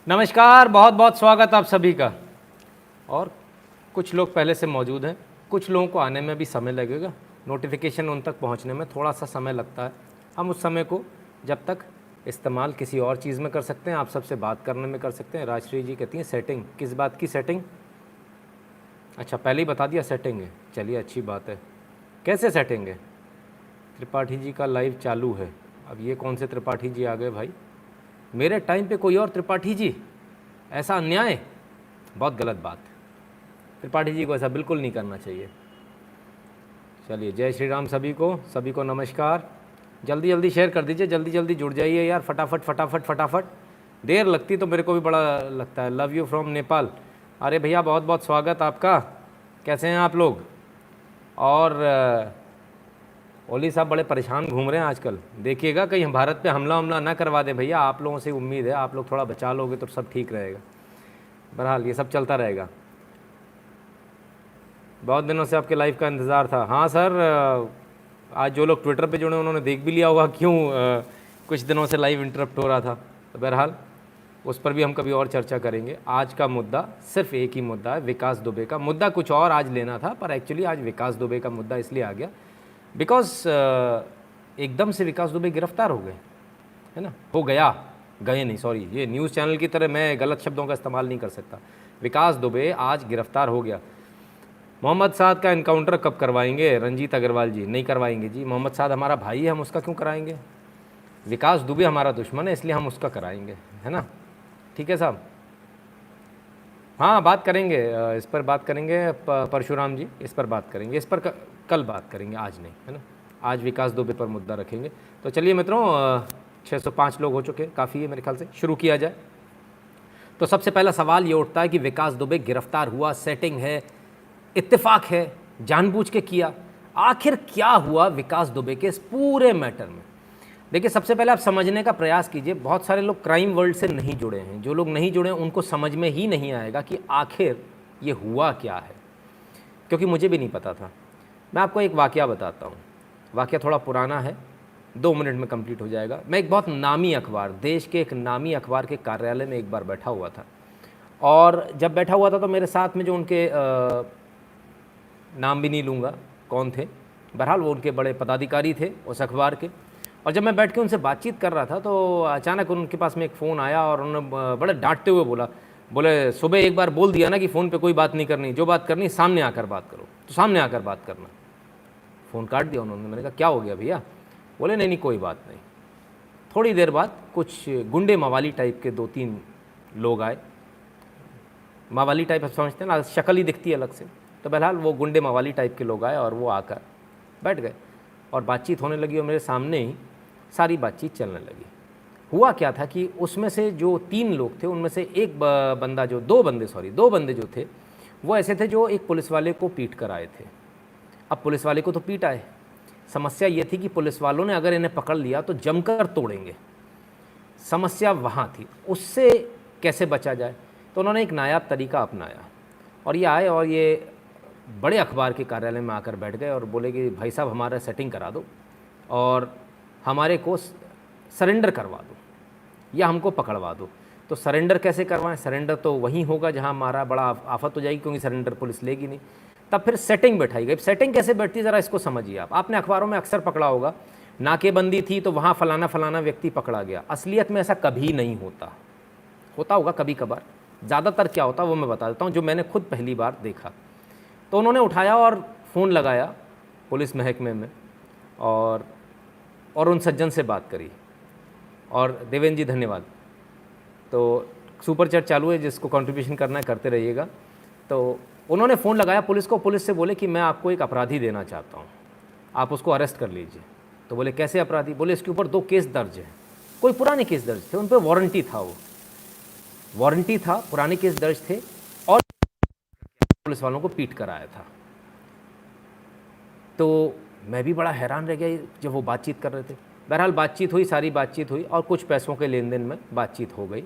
नमस्कार, बहुत बहुत स्वागत आप सभी का। और कुछ लोग पहले से मौजूद हैं, कुछ लोगों को आने में भी समय लगेगा, नोटिफिकेशन उन तक पहुंचने में थोड़ा सा समय लगता है। हम उस समय को जब तक इस्तेमाल किसी और चीज़ में कर सकते हैं, आप सबसे बात करने में कर सकते हैं। राजश्री जी कहती हैं सेटिंग, किस बात की सेटिंग? अच्छा, पहले ही बता दिया सेटिंग है, चलिए अच्छी बात है। कैसे सेटिंग है? त्रिपाठी जी का लाइव चालू है। अब ये कौन से त्रिपाठी जी आ गए भाई? मेरे टाइम पे कोई और त्रिपाठी जी? ऐसा अन्याय, बहुत गलत बात। त्रिपाठी जी को ऐसा बिल्कुल नहीं करना चाहिए। चलिए, जय श्री राम सभी को नमस्कार। जल्दी जल्दी शेयर कर दीजिए, जल्दी जल्दी जुड़ जाइए यार, फटाफट फटाफट फटाफट। देर लगती तो मेरे को भी बड़ा लगता है। Love you from Nepal. अरे भैया, बहुत बहुत स्वागत आपका। कैसे हैं आप लोग? और ओली साहब बड़े परेशान घूम रहे हैं आजकल, देखिएगा कहीं भारत पे हमला ना करवा दें भैया। आप लोगों से उम्मीद है, आप लोग थोड़ा बचा लोगे तो सब ठीक रहेगा। बहरहाल ये सब चलता रहेगा। बहुत दिनों से आपके लाइव का इंतज़ार था। हाँ सर, आज जो लोग ट्विटर पे जुड़े उन्होंने देख भी लिया होगा क्यों कुछ दिनों से लाइव इंटरप्ट हो रहा था। तो बहरहाल उस पर भी हम कभी और चर्चा करेंगे। आज का मुद्दा सिर्फ एक ही मुद्दा है, विकास दुबे का। मुद्दा कुछ और आज लेना था, पर एक्चुअली आज विकास दुबे का मुद्दा इसलिए आ गया बिकॉज एकदम से विकास दुबे गिरफ्तार हो गए, है ना। हो गया, गए नहीं, सॉरी, ये न्यूज़ चैनल की तरह मैं गलत शब्दों का इस्तेमाल नहीं कर सकता। विकास दुबे आज गिरफ्तार हो गया। मोहम्मद साद का इनकाउंटर कब करवाएंगे? रंजीत अग्रवाल जी, नहीं करवाएंगे जी। मोहम्मद साद हमारा भाई है, हम उसका क्यों कराएंगे? विकास दुबे हमारा दुश्मन है, इसलिए हम उसका कराएंगे, है ना। ठीक है साहब, हाँ बात करेंगे, इस पर बात करेंगे। परशुराम जी, इस पर बात करेंगे, इस पर कल बात करेंगे, आज नहीं, है ना। आज विकास दुबे पर मुद्दा रखेंगे। तो चलिए मित्रों, 605 लोग हो चुके, काफ़ी है मेरे ख्याल से, शुरू किया जाए। तो सबसे पहला सवाल ये उठता है कि विकास दुबे गिरफ्तार हुआ, सेटिंग है, इत्तेफाक है, जानबूझ के किया? आखिर क्या हुआ विकास दुबे के इस पूरे मैटर में? देखिए, सबसे पहले आप समझने का प्रयास कीजिए। बहुत सारे लोग क्राइम वर्ल्ड से नहीं जुड़े हैं। जो लोग नहीं जुड़े हैं उनको समझ में ही नहीं आएगा कि आखिर ये हुआ क्या है, क्योंकि मुझे भी नहीं पता था। मैं आपको एक वाकया बताता हूँ। वाकया थोड़ा पुराना है, 2 मिनट में कंप्लीट हो जाएगा। मैं एक बहुत नामी अखबार, देश के एक नामी अखबार के कार्यालय में एक बार बैठा हुआ था, और जब बैठा हुआ था तो मेरे साथ में जो उनके नाम भी नहीं लूँगा कौन थे, बहरहाल वो उनके बड़े पदाधिकारी थे उस अखबार के। और जब मैं बैठ के उनसे बातचीत कर रहा था तो अचानक उनके पास में एक फ़ोन आया और उन्होंने बड़े डांटते हुए बोले सुबह एक बार बोल दिया ना कि फ़ोन पे कोई बात नहीं करनी, जो बात करनी सामने आकर बात करो, तो सामने आकर बात करना। फ़ोन काट दिया उन्होंने। मैंने कहा क्या हो गया भैया? बोले नहीं कोई बात नहीं। थोड़ी देर बाद कुछ गुंडे मवाली टाइप के 2-3 लोग आए। मवाली टाइप आप समझते हैं ना, शक्ल ही दिखती है अलग से। तो बहरहाल वो गुंडे मवाली टाइप के लोग आए और वो आकर बैठ गए और बातचीत होने लगी, और मेरे सामने ही सारी बातचीत चलने लगी। हुआ क्या था कि उसमें से जो 3 लोग थे उनमें से एक बंदा, जो 2 बंदे जो थे, वो ऐसे थे जो एक पुलिस वाले को पीट कर आए थे। अब पुलिस वाले को तो पीट आए, समस्या ये थी कि पुलिस वालों ने अगर इन्हें पकड़ लिया तो जमकर तोड़ेंगे। समस्या वहाँ थी, उससे कैसे बचा जाए। तो उन्होंने एक नायाब तरीका अपनाया और ये आए और ये बड़े अखबार के कार्यालय में आकर बैठ गए और बोले कि भाई साहब हमारा सेटिंग करा दो और हमारे को सरेंडर करवा दो या हमको पकड़वा दो। तो सरेंडर कैसे करवाएं? सरेंडर तो वहीं होगा जहां हमारा बड़ा आफत हो जाएगी, क्योंकि सरेंडर पुलिस लेगी नहीं। तब फिर सेटिंग बैठाई गई। सेटिंग कैसे बैठती है ज़रा इसको समझिए आप। आपने अखबारों में अक्सर पकड़ा होगा, नाकेबंदी थी तो वहाँ फलाना फलाना व्यक्ति पकड़ा गया। असलियत में ऐसा कभी नहीं होता, होता होगा कभी कभार। ज़्यादातर क्या होता है वो मैं बता देता हूँ, जो मैंने खुद पहली बार देखा। तो उन्होंने उठाया और फ़ोन लगाया पुलिस महकमे में और उन सज्जन से बात करी। और देवेंद्र जी धन्यवाद। तो सुपर चैट चालू है, जिसको कंट्रीब्यूशन करना है करते रहिएगा। तो उन्होंने फ़ोन लगाया पुलिस को, पुलिस से बोले कि मैं आपको एक अपराधी देना चाहता हूँ, आप उसको अरेस्ट कर लीजिए। तो बोले कैसे अपराधी? बोले इसके ऊपर 2 केस दर्ज हैं। कोई पुराने केस दर्ज थे, उन पर वारंटी था, वो वारंटी था, पुराने केस दर्ज थे और पुलिस वालों को पीट कर आया था। तो मैं भी बड़ा हैरान रह गया जब वो बातचीत कर रहे थे। बहरहाल बातचीत हुई, सारी बातचीत हुई और कुछ पैसों के लेन देन में बातचीत हो गई।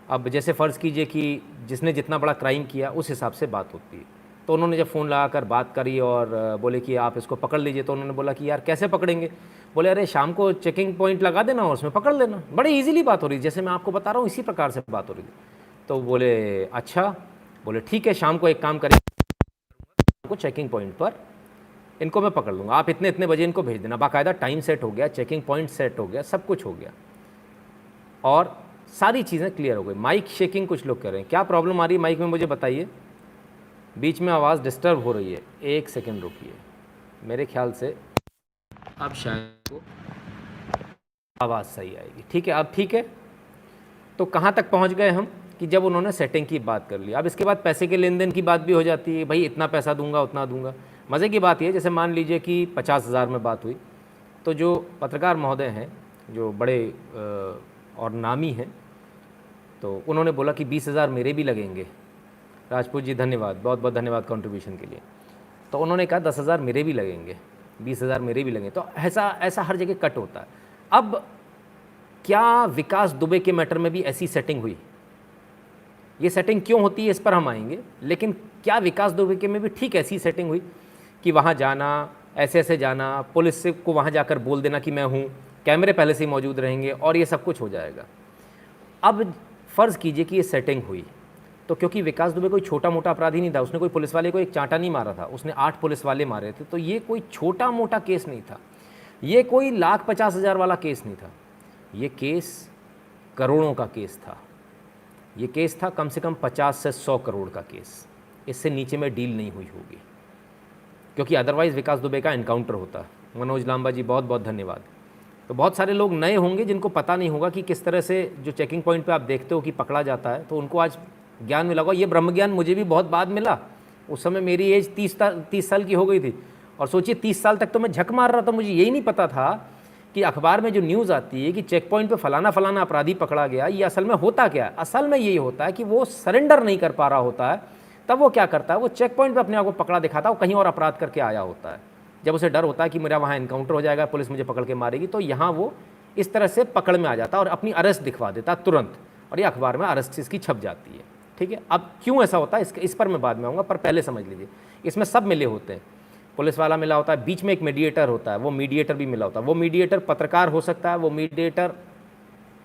अब जैसे फ़र्ज़ कीजिए कि जिसने जितना बड़ा क्राइम किया उस हिसाब से बात होती है। तो उन्होंने जब फ़ोन लगाकर बात करी और बोले कि आप इसको पकड़ लीजिए, तो उन्होंने बोला कि यार कैसे पकड़ेंगे? बोले अरे शाम को चेकिंग पॉइंट लगा देना और उसमें पकड़ लेना, बड़ी इजीली बात हो रही, जैसे मैं आपको बता रहा हूँ इसी प्रकार से बात हो रही थी। तो बोले अच्छा, बोले ठीक है, शाम को एक काम करेंगे, को चेकिंग पॉइंट पर इनको मैं पकड़ लूँगा, आप इतने इतने बजे इनको भेज देना। बाकायदा टाइम सेट हो गया, चेकिंग पॉइंट सेट हो गया, सब कुछ हो गया और सारी चीज़ें क्लियर हो गई। माइक शेकिंग कुछ लोग कह रहे हैं, क्या प्रॉब्लम आ रही है माइक में मुझे बताइए, बीच में आवाज़ डिस्टर्ब हो रही है, एक सेकेंड रुकिए, मेरे ख्याल से अब शायद को आवाज़ सही आएगी। ठीक है, अब ठीक है। तो कहाँ तक पहुँच गए हम कि जब उन्होंने सेटिंग की बात कर ली, अब इसके बाद पैसे के लेन देन की बात भी हो जाती है, भाई इतना पैसा दूंगा उतना दूंगा। मज़े की बात ये, जैसे मान लीजिए कि 50,000 में बात हुई, तो जो पत्रकार महोदय हैं जो बड़े और नामी हैं, तो उन्होंने बोला कि 20,000 मेरे भी लगेंगे। राजपूत जी धन्यवाद, बहुत बहुत धन्यवाद कंट्रीब्यूशन के लिए। तो उन्होंने कहा 10,000 मेरे भी लगेंगे, 20,000 मेरे भी लगेंगे। तो ऐसा हर जगह कट होता है। अब क्या विकास दुबे के मैटर में भी ऐसी सेटिंग हुई? ये सेटिंग क्यों होती है इस पर हम आएंगे, लेकिन क्या विकास दुबे के में भी ठीक ऐसी सेटिंग हुई कि वहाँ जाना, ऐसे ऐसे जाना, पुलिस से को वहाँ जाकर बोल देना कि मैं हूँ, कैमरे पहले से ही मौजूद रहेंगे और ये सब कुछ हो जाएगा। अब फ़र्ज़ कीजिए कि ये सेटिंग हुई, तो क्योंकि विकास दुबे कोई छोटा मोटा अपराधी नहीं था, उसने कोई पुलिस वाले को एक चांटा नहीं मारा था, उसने 8 पुलिस वाले मारे थे, तो ये कोई छोटा मोटा केस नहीं था, ये कोई 1,50,000 वाला केस नहीं था, ये केस करोड़ों का केस था। ये केस था कम से कम 50 से 100 करोड़ का केस, इससे नीचे में डील नहीं हुई होगी, क्योंकि अदरवाइज़ विकास दुबे का एनकाउंटर होता। मनोज लांबा जी बहुत बहुत धन्यवाद। तो बहुत सारे लोग नए होंगे जिनको पता नहीं होगा कि किस तरह से जो चेकिंग पॉइंट पे आप देखते हो कि पकड़ा जाता है, तो उनको आज ज्ञान मिला होगा। ये ब्रह्म ज्ञान मुझे भी बहुत बाद मिला, उस समय मेरी एज 30 साल की हो गई थी, और सोचिए 30 साल तक तो मैं झक मार रहा था, मुझे यही नहीं पता था कि अखबार में जो न्यूज़ आती है कि चेक पॉइंट पे फलाना फलाना अपराधी पकड़ा गया, ये असल में होता क्या है? असल में यही होता है कि वो सरेंडर नहीं कर पा रहा होता है, तब वो क्या करता है, वो चेक पॉइंट पे अपने आप को पकड़ा दिखाता है, वो कहीं और अपराध करके आया होता है। जब उसे डर होता है कि मेरा वहाँ एनकाउंटर हो जाएगा, पुलिस मुझे पकड़ के मारेगी, तो यहाँ वो इस तरह से पकड़ में आ जाता है और अपनी अरेस्ट दिखवा देता है तुरंत, और ये अखबार में अरेस्ट इसकी छप जाती है। ठीक है, अब क्यों ऐसा होता है इस पर मैं बाद में आऊँगा, पर पहले समझ लीजिए इसमें सब मिले होते हैं। पुलिस वाला मिला होता है, बीच में एक मीडिएटर होता है, वो मीडिएटर भी मिला होता है। वो मीडिएटर पत्रकार हो सकता है, वो मीडिएटर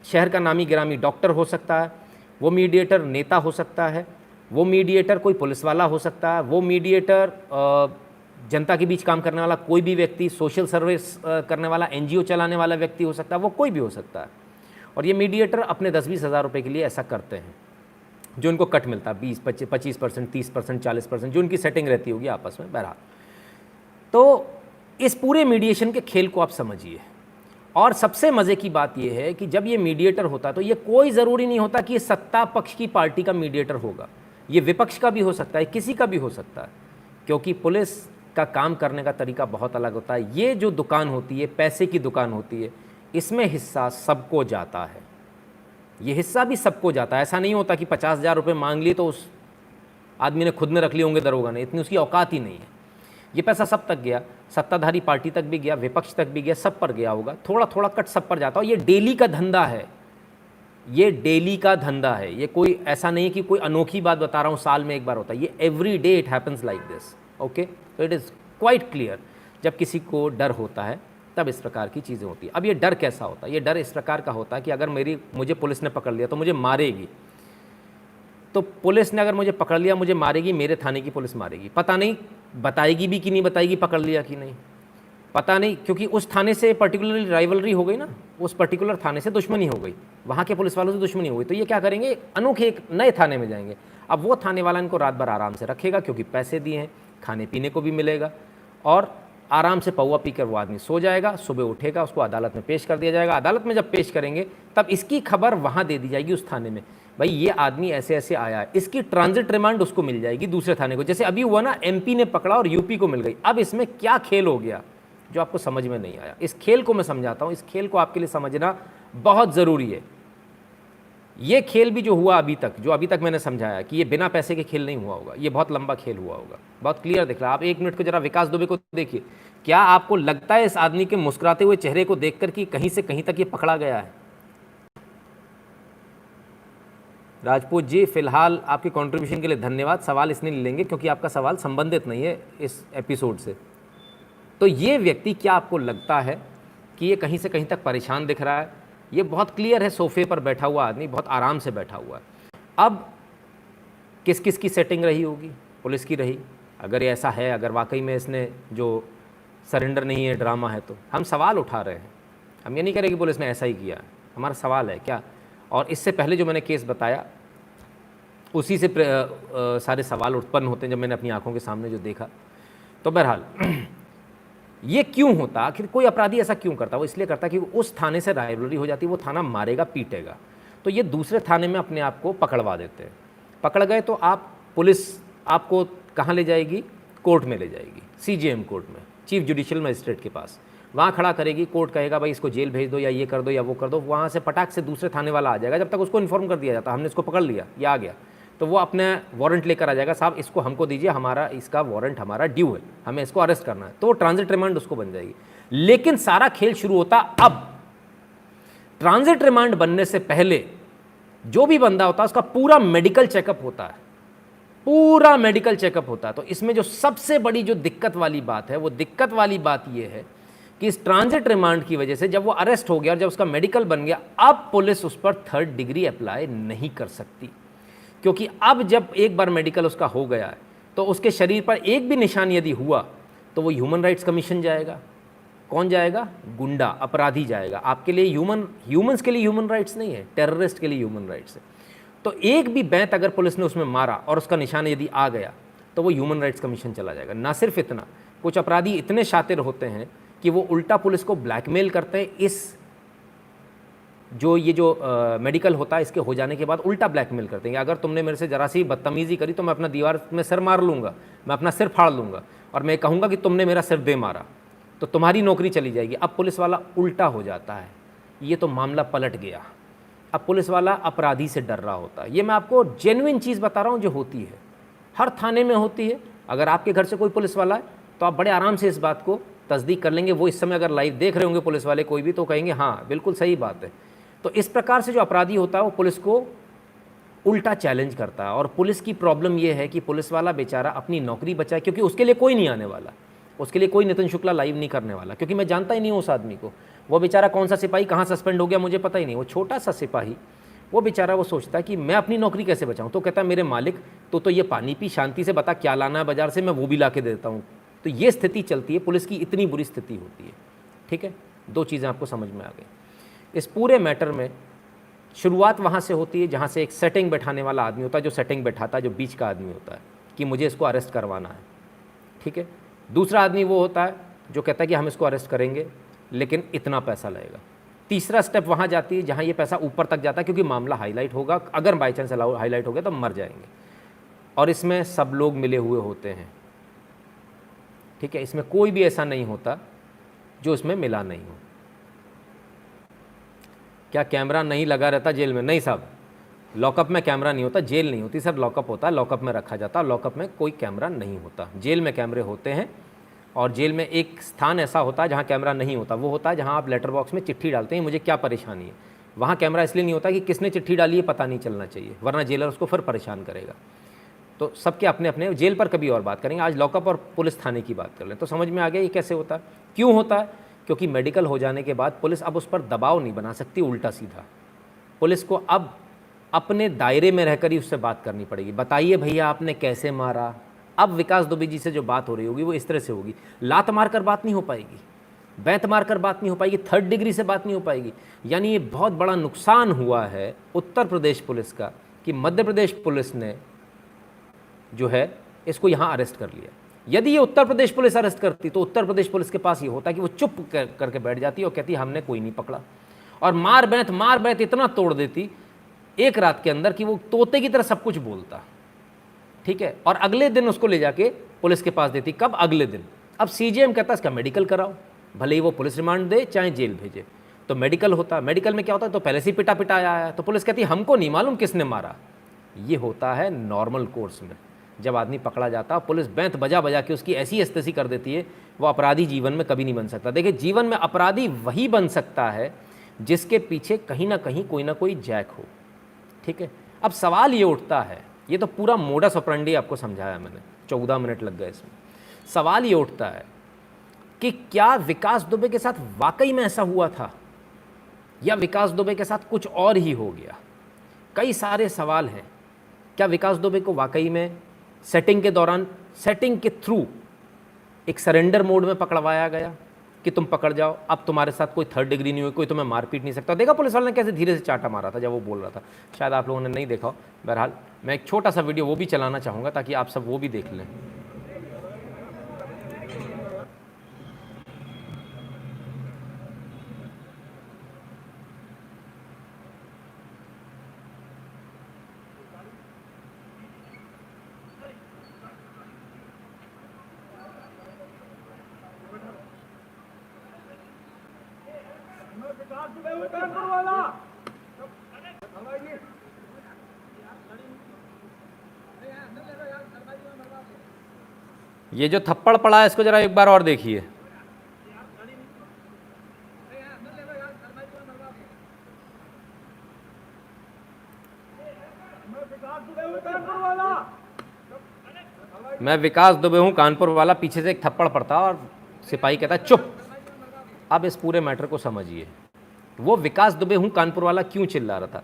शहर का नामी गिरामी डॉक्टर हो सकता है, वो मीडिएटर नेता हो सकता है, वो मीडिएटर कोई पुलिस वाला हो सकता है, वो मीडिएटर जनता के बीच काम करने वाला कोई भी व्यक्ति, सोशल सर्विस करने वाला, NGO चलाने वाला व्यक्ति हो सकता है, वो कोई भी हो सकता है। और ये मीडिएटर अपने 10-20 हज़ार रुपये के लिए ऐसा करते हैं, जो उनको कट मिलता है 20-25%, 30%, 40%, जो उनकी सेटिंग रहती होगी आपस में। बहरहाल, तो इस पूरे मीडिएशन के खेल को आप समझिए। और सबसे मज़े की बात यह है कि जब ये मीडिएटर होता है, तो ये कोई ज़रूरी नहीं होता कि ये सत्ता पक्ष की पार्टी का मीडिएटर होगा, ये विपक्ष का भी हो सकता है, किसी का भी हो सकता है, क्योंकि पुलिस का काम करने का तरीका बहुत अलग होता है। ये जो दुकान होती है, पैसे की दुकान होती है, इसमें हिस्सा सबको जाता है, ये हिस्सा भी सबको जाता है। ऐसा नहीं होता कि 50,000 रुपये मांग लिए तो उस आदमी ने खुद में रख लिए होंगे दरोगा ने, इतनी उसकी औकात ही नहीं है। ये पैसा सब तक गया, सत्ताधारी पार्टी तक भी गया, विपक्ष तक भी गया, सब पर गया होगा, थोड़ा थोड़ा कट सब पर जाता है। ये डेली का धंधा है, ये डेली का धंधा है, ये कोई ऐसा नहीं कि कोई अनोखी बात बता रहा हूँ साल में एक बार होता है, ये every day it happens like this. Okay, तो इट इज़ क्वाइट क्लियर। जब किसी को डर होता है तब इस प्रकार की चीज़ें होती हैं। अब ये डर कैसा होता है? ये डर इस प्रकार का होता है कि अगर मुझे पुलिस ने पकड़ लिया तो मुझे मारेगी, तो पुलिस ने अगर मुझे पकड़ लिया मुझे मारेगी, मेरे थाने की पुलिस मारेगी, पता नहीं बताएगी भी कि नहीं बताएगी पकड़ लिया कि नहीं, पता नहीं, क्योंकि उस थाने से पर्टिकुलरली राइवलरी हो गई ना, उस पर्टिकुलर थाने से दुश्मनी हो गई, वहाँ के पुलिस वालों से दुश्मनी हो गई, तो ये क्या करेंगे, अनोखे एक नए थाने में जाएंगे। अब वो थाने वाला इनको रात भर आराम से रखेगा, क्योंकि पैसे दिए हैं, खाने पीने को भी मिलेगा, और आराम से पौवा पीकर वो आदमी सो जाएगा, सुबह उठेगा, उसको अदालत में पेश कर दिया जाएगा। अदालत में जब पेश करेंगे तब इसकी खबर वहाँ दे दी जाएगी उस थाने में, भाई ये आदमी ऐसे ऐसे आया है, इसकी ट्रांजिट रिमांड उसको मिल जाएगी दूसरे थाने को। जैसे अभी हुआ ना, MP ने पकड़ा और UP को मिल गई। अब इसमें क्या खेल हो गया जो आपको समझ में नहीं आया, इस खेल को मैं समझाता हूँ, इस खेल को आपके लिए समझना बहुत ज़रूरी है। ये खेल भी जो हुआ अभी तक, जो अभी तक मैंने समझाया कि ये बिना पैसे के खेल नहीं हुआ होगा, ये बहुत लंबा खेल हुआ होगा, बहुत क्लियर दिख रहा है। आप 1 मिनट को जरा विकास दुबे को देखिए, क्या आपको लगता है इस आदमी के मुस्कुराते हुए चेहरे को देखकर कि कहीं से कहीं तक ये पकड़ा गया है? राजपूत जी फिलहाल आपके कंट्रीब्यूशन के लिए धन्यवाद। सवाल इसलिए नहीं लेंगे क्योंकि आपका सवाल संबंधित नहीं है इस एपिसोड से। तो ये व्यक्ति, क्या आपको लगता है कि ये कहीं से कहीं तक परेशान दिख रहा है, ये बहुत क्लियर है, सोफे पर बैठा हुआ आदमी बहुत आराम से बैठा हुआ है। अब किस किस की सेटिंग रही होगी? पुलिस की रही। अगर ये ऐसा है, अगर वाकई में इसने जो सरेंडर नहीं है, ड्रामा है, तो हम सवाल उठा रहे हैं। हम ये नहीं कह रहे कि पुलिस ने ऐसा ही किया, हमारा सवाल है क्या। और इससे पहले जो मैंने केस बताया उसी से सारे सवाल उत्पन्न होते हैं जब मैंने अपनी आंखों के सामने जो देखा। तो बहरहाल ये क्यों होता, आखिर कोई अपराधी ऐसा क्यों करता? वो इसलिए करता कि उस थाने से राइवलरी हो जाती, वो थाना मारेगा पीटेगा, तो ये दूसरे थाने में अपने आप को पकड़वा देते हैं। पकड़ गए तो आप, पुलिस आपको कहाँ ले जाएगी? कोर्ट में ले जाएगी, सीजेएम कोर्ट में, चीफ जुडिशियल मजिस्ट्रेट के पास। वहाँ खड़ा करेगी, कोर्ट कहेगा भाई इसको जेल भेज दो या ये कर दो या वो कर दो, वहाँ से पटाख से दूसरे थाने वाला आ जाएगा। जब तक उसको इन्फॉर्म कर दिया जाता हमने इसको पकड़ लिया, ये आ गया, तो वो अपने वारंट लेकर आ जाएगा, साहब इसको हमको दीजिए, हमारा इसका वारंट हमारा ड्यू है, हमें इसको अरेस्ट करना है, तो वो ट्रांजिट रिमांड उसको बन जाएगी। लेकिन सारा खेल शुरू होता अब। ट्रांजिट रिमांड बनने से पहले जो भी बंदा होता है उसका पूरा मेडिकल चेकअप होता है, पूरा मेडिकल चेकअप होता है। तो इसमें जो सबसे बड़ी जो दिक्कत वाली बात है, वो दिक्कत वाली बात ये है कि इस ट्रांजिट रिमांड की वजह से जब वो अरेस्ट हो गया और जब उसका मेडिकल बन गया, अब पुलिस उस पर 3rd डिग्री अप्लाई नहीं कर सकती, क्योंकि अब जब एक बार मेडिकल उसका हो गया है तो उसके शरीर पर एक भी निशान यदि हुआ तो वो ह्यूमन राइट्स कमीशन जाएगा। कौन जाएगा? गुंडा, अपराधी जाएगा। आपके लिए ह्यूमंस के लिए ह्यूमन राइट्स नहीं है, टेररिस्ट के लिए ह्यूमन राइट्स है। तो एक भी बैंत अगर पुलिस ने उसमें मारा और उसका निशान यदि आ गया तो वो ह्यूमन राइट्स कमीशन चला जाएगा। ना सिर्फ इतना, कुछ अपराधी इतने शातिर होते हैं कि वो उल्टा पुलिस को ब्लैकमेल करते हैं। इस जो मेडिकल होता है इसके हो जाने के बाद उल्टा ब्लैकमेल करते हैं, अगर तुमने मेरे से जरा सी बदतमीजी करी तो मैं अपना दीवार में सिर मार लूँगा, मैं अपना सिर फाड़ लूँगा और मैं कहूँगा कि तुमने मेरा सिर दे मारा, तो तुम्हारी नौकरी चली जाएगी। अब पुलिस वाला उल्टा हो जाता है, ये तो मामला पलट गया। अब पुलिस वाला अपराधी से डर रहा होता है। ये मैं आपको जेन्युइन चीज़ बता रहा हूँ जो होती है, हर थाने में होती है। अगर आपके घर से कोई पुलिस वाला है तो आप बड़े आराम से इस बात को तस्दीक कर लेंगे। वो इस समय अगर लाइव देख रहे होंगे पुलिस वाले कोई भी, तो कहेंगे हाँ बिल्कुल सही बात है। तो इस प्रकार से जो अपराधी होता है वो पुलिस को उल्टा चैलेंज करता है। और पुलिस की प्रॉब्लम ये है कि पुलिस वाला बेचारा अपनी नौकरी बचाए, क्योंकि उसके लिए कोई नहीं आने वाला, उसके लिए कोई नितिन शुक्ला लाइव नहीं करने वाला, क्योंकि मैं जानता ही नहीं हूँ उस आदमी को। वो बेचारा कौन सा सिपाही कहाँ सस्पेंड हो गया मुझे पता ही नहीं। वो छोटा सा सिपाही, वो बेचारा वो सोचता है कि मैं अपनी नौकरी कैसे बचाऊँ। तो कहता है मेरे मालिक तो ये पानी पी, शांति से बता क्या लाना है बाजार से, मैं वो भी ला के देता हूँ। तो ये स्थिति चलती है, पुलिस की इतनी बुरी स्थिति होती है। ठीक है, 2 चीज़ें आपको समझ में आ गई। इस पूरे मैटर में शुरुआत वहाँ से होती है जहाँ से एक सेटिंग बैठाने वाला आदमी होता है, जो सेटिंग बैठाता है, जो बीच का आदमी होता है कि मुझे इसको अरेस्ट करवाना है। ठीक है, दूसरा आदमी वो होता है जो कहता है कि हम इसको अरेस्ट करेंगे लेकिन इतना पैसा लगेगा। तीसरा स्टेप वहाँ जाती है जहाँ ये पैसा ऊपर तक जाता है, क्योंकि मामला हाईलाइट होगा, अगर बाई चांस हाईलाइट हो गया तो मर जाएंगे। और इसमें सब लोग मिले हुए होते हैं। ठीक है, इसमें कोई भी ऐसा नहीं होता जो इसमें मिला नहीं हो। क्या कैमरा नहीं लगा रहता जेल में? नहीं साहब, लॉकअप में कैमरा नहीं होता, जेल नहीं होती सर, लॉकअप होता है, लॉकअप में रखा जाता है, लॉकअप में कोई कैमरा नहीं होता। जेल में कैमरे होते हैं, और जेल में एक स्थान ऐसा होता है जहाँ कैमरा नहीं होता, वो होता है जहाँ आप लेटर बॉक्स में चिट्ठी डालते हैं मुझे क्या परेशानी है। वहाँ कैमरा इसलिए नहीं होता कि किसने चिट्ठी डाली है पता नहीं चलना चाहिए, वरना जेलर उसको फिर परेशान करेगा। तो सबके अपने अपने, जेल पर कभी और बात करेंगे, आज लॉकअप और पुलिस थाने की बात कर लें। तो समझ में आ गया ये कैसे होता है, क्यों होता है? क्योंकि मेडिकल हो जाने के बाद पुलिस अब उस पर दबाव नहीं बना सकती, उल्टा सीधा पुलिस को अब अपने दायरे में रहकर ही उससे बात करनी पड़ेगी। बताइए भैया आपने कैसे मारा। अब विकास दुबे जी से जो बात हो रही होगी वो इस तरह से होगी, लात मार कर बात नहीं हो पाएगी, बैंत मार कर बात नहीं हो पाएगी, 3rd डिग्री से बात नहीं हो पाएगी। यानी ये बहुत बड़ा नुकसान हुआ है उत्तर प्रदेश पुलिस का कि मध्य प्रदेश पुलिस ने जो है इसको यहाँ अरेस्ट कर लिया। यदि ये उत्तर प्रदेश पुलिस अरेस्ट करती तो उत्तर प्रदेश पुलिस के पास ये होता कि वो चुप करके बैठ जाती और कहती हमने कोई नहीं पकड़ा, और मार बैत इतना तोड़ देती एक रात के अंदर कि वो तोते की तरह सब कुछ बोलता। ठीक है, और अगले दिन उसको ले जाके पुलिस के पास देती। कब? अगले दिन। अब सीजेएम कहता है इसका मेडिकल कराओ, भले ही वो पुलिस रिमांड दे चाहे जेल भेजे। तो मेडिकल होता, मेडिकल में क्या होता है, तो पहले से पिटा पिटा आया है, तो पुलिस कहती है हमको नहीं मालूम किसने मारा। ये होता है नॉर्मल कोर्स में। जब आदमी पकड़ा जाता है पुलिस बैंत बजा बजा के उसकी ऐसी अस्तेसी कर देती है, वो अपराधी जीवन में कभी नहीं बन सकता। देखिए, जीवन में अपराधी वही बन सकता है जिसके पीछे कहीं ना कोई जैक हो। ठीक है, अब सवाल ये उठता है, ये तो पूरा मोडस ऑपरेंडी आपको समझाया मैंने, 14 मिनट लग गए इसमें। सवाल ये उठता है कि क्या विकास दुबे के साथ वाकई में ऐसा हुआ था या विकास दुबे के साथ कुछ और ही हो गया। कई सारे सवाल हैं। क्या विकास दुबे को वाकई में सेटिंग के दौरान, सेटिंग के थ्रू एक सरेंडर मोड में पकड़वाया गया कि तुम पकड़ जाओ, अब तुम्हारे साथ कोई थर्ड डिग्री नहीं हुई, कोई तुम्हें मार पीट नहीं सकता। देखा पुलिस वाले ने कैसे धीरे से चाटा मारा था जब वो बोल रहा था, शायद आप लोगों ने नहीं देखा हो। बहरहाल मैं एक छोटा सा वीडियो वो भी चलाना चाहूँगा ताकि आप सब वो भी देख लें। ये जो थप्पड़ पड़ा है इसको जरा एक बार और देखिए। मैं विकास दुबे हूं कानपुर वाला, पीछे से एक थप्पड़ पड़ता और सिपाही कहता चुप। अब इस पूरे मैटर को समझिए। वो विकास दुबे हूं कानपुर वाला क्यों चिल्ला रहा था?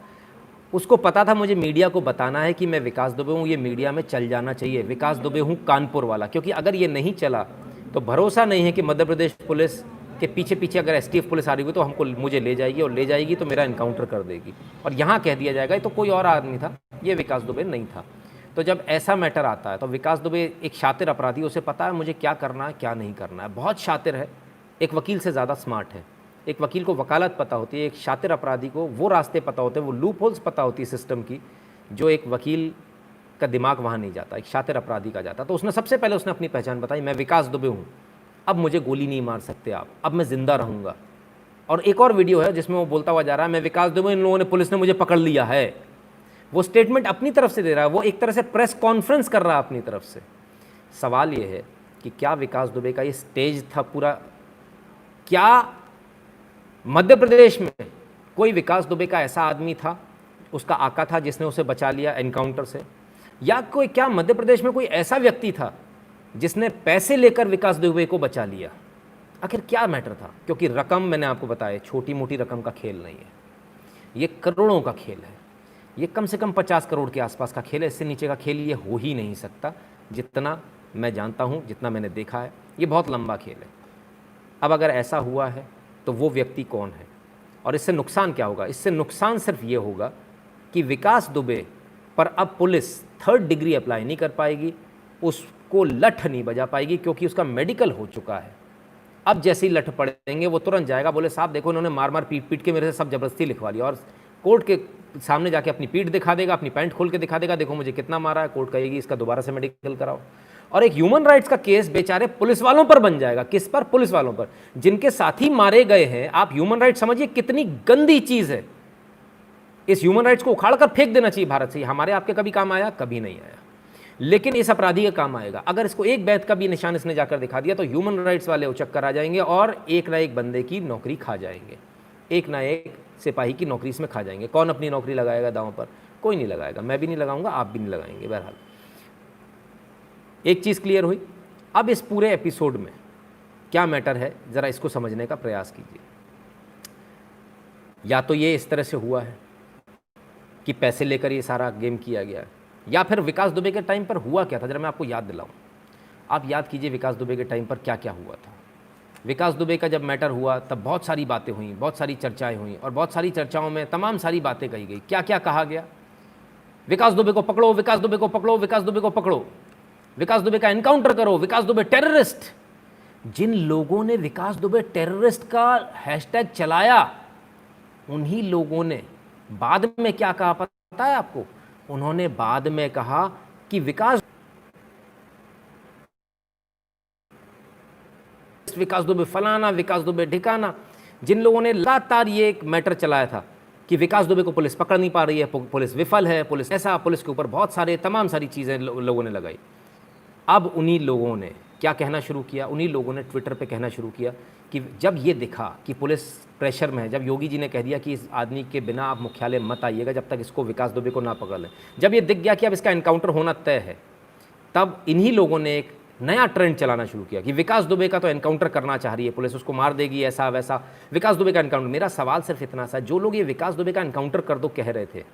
उसको पता था मुझे मीडिया को बताना है कि मैं विकास दुबे हूँ, ये मीडिया में चल जाना चाहिए, विकास दुबे हूँ कानपुर वाला। क्योंकि अगर ये नहीं चला तो भरोसा नहीं है कि मध्य प्रदेश पुलिस के पीछे पीछे अगर एसटीएफ पुलिस आ रही हुई तो मुझे ले जाएगी, और ले जाएगी तो मेरा इनकाउंटर कर देगी, और यहाँ कह दिया जाएगा ये तो कोई और आदमी था, ये विकास दुबे नहीं था। तो जब ऐसा मैटर आता है तो विकास दुबे एक शातिर अपराधी, उसे पता है मुझे क्या करना है क्या नहीं करना है, बहुत शातिर है, एक वकील से ज़्यादा स्मार्ट है। एक वकील को वकालत पता होती है, एक शातिर अपराधी को वो रास्ते पता होते हैं, वो लूप होल्स पता होती है सिस्टम की, जो एक वकील का दिमाग वहाँ नहीं जाता, एक शातिर अपराधी का जाता। तो उसने सबसे पहले उसने अपनी पहचान बताई, मैं विकास दुबे हूँ, अब मुझे गोली नहीं मार सकते आप, अब मैं ज़िंदा रहूँगा। और एक और वीडियो है जिसमें वो बोलता हुआ जा रहा है, मैं विकास दुबे, इन लोगों ने, पुलिस ने मुझे पकड़ लिया है। वो स्टेटमेंट अपनी तरफ से दे रहा है, वो एक तरह से प्रेस कॉन्फ्रेंस कर रहा है अपनी तरफ से। सवाल ये है कि क्या विकास दुबे का ये स्टेज था पूरा? क्या मध्य प्रदेश में कोई विकास दुबे का ऐसा आदमी था, उसका आका था जिसने उसे बचा लिया एनकाउंटर से? या क्या मध्य प्रदेश में कोई ऐसा व्यक्ति था जिसने पैसे लेकर विकास दुबे को बचा लिया? आखिर क्या मैटर था? क्योंकि रकम, मैंने आपको बताया, छोटी मोटी रकम का खेल नहीं है, ये करोड़ों का खेल है, ये कम से कम 50 करोड़ के आसपास का खेल है। इससे नीचे का खेल ये हो ही नहीं सकता, जितना मैं जानता हूँ, जितना मैंने देखा है, ये बहुत लंबा खेल है। अब अगर ऐसा हुआ है तो वो व्यक्ति कौन है और इससे नुकसान क्या होगा? इससे नुकसान सिर्फ ये होगा कि विकास दुबे पर अब पुलिस थर्ड डिग्री अप्लाई नहीं कर पाएगी, उसको लठ नहीं बजा पाएगी, क्योंकि उसका मेडिकल हो चुका है। अब जैसे ही लठ पड़ेंगे वो तुरंत जाएगा, बोले साहब देखो इन्होंने मार मार पीट पीट के मेरे से सब जबरदस्ती लिखवा लिया, और कोर्ट के सामने जाके अपनी पीठ दिखा देगा, अपनी पैंट खोल के दिखा देगा, देखो मुझे कितना मारा है। कोर्ट कहेगी इसका दोबारा से मेडिकल कराओ, और एक ह्यूमन राइट्स का केस बेचारे पुलिस वालों पर बन जाएगा। किस पर? पुलिस वालों पर, जिनके साथी मारे गए हैं। आप ह्यूमन राइट्स समझिए कितनी गंदी चीज है। इस ह्यूमन राइट्स को उखाड़ कर फेंक देना चाहिए भारत से। हमारे आपके कभी काम आया? कभी नहीं आया, लेकिन इस अपराधी का काम आएगा। अगर इसको एक बैत का भी निशान इसने जाकर दिखा दिया तो ह्यूमन राइट्स वाले उचक कर आ जाएंगे और एक ना एक बंदे की नौकरी खा जाएंगे, एक ना एक सिपाही की नौकरी इसमें खा जाएंगे। कौन अपनी नौकरी लगाएगा दांव पर? कोई नहीं लगाएगा, मैं भी नहीं लगाऊंगा, आप भी नहीं लगाएंगे। बहरहाल एक चीज़ क्लियर हुई। अब इस पूरे एपिसोड में क्या मैटर है, ज़रा इसको समझने का प्रयास कीजिए। या तो ये इस तरह से हुआ है कि पैसे लेकर ये सारा गेम किया गया है, या फिर विकास दुबे के टाइम पर हुआ क्या था। जरा मैं आपको याद दिलाऊं। आप याद कीजिए विकास दुबे के टाइम पर क्या क्या हुआ था। विकास दुबे का जब मैटर हुआ तब बहुत सारी बातें हुई, बहुत सारी चर्चाएं हुई, और बहुत सारी चर्चाओं में तमाम सारी बातें कही गई। क्या क्या कहा गया? विकास दुबे को पकड़ो, विकास दुबे को पकड़ो, विकास दुबे को पकड़ो, विकास दुबे का एनकाउंटर करो, विकास दुबे टेररिस्ट। जिन लोगों ने विकास दुबे टेररिस्ट का हैशटैग चलाया, उन्हीं लोगों ने बाद में क्या कहा पता है आपको? उन्होंने बाद में कहा कि विकास दुबे फलाना, विकास दुबे ठिकाना। जिन लोगों ने लगातार ये एक मैटर चलाया था कि विकास दुबे को पुलिस पकड़ नहीं पा रही है, पुलिस विफल है, पुलिस ऐसा, पुलिस के ऊपर बहुत सारे तमाम सारी चीज़ें लोगों ने लगाई। अब उन्हीं लोगों ने क्या कहना शुरू किया? उन्हीं लोगों ने ट्विटर पे कहना शुरू किया कि जब ये दिखा कि पुलिस प्रेशर में है, जब योगी जी ने कह दिया कि इस आदमी के बिना आप मुख्यालय मत आइएगा जब तक इसको, विकास दुबे को ना पकड़ लें, जब ये दिख गया कि अब इसका एनकाउंटर होना तय है, तब इन्हीं लोगों ने एक नया ट्रेंड चलाना शुरू किया कि विकास दुबे का तो एनकाउंटर करना चाह रही है पुलिस, उसको मार देगी, ऐसा वैसा, विकास दुबे का एनकाउंटर। मेरा सवाल सिर्फ इतना सा, जो लोग ये विकास दुबे का एनकाउंटर कर दो कह रहे थे,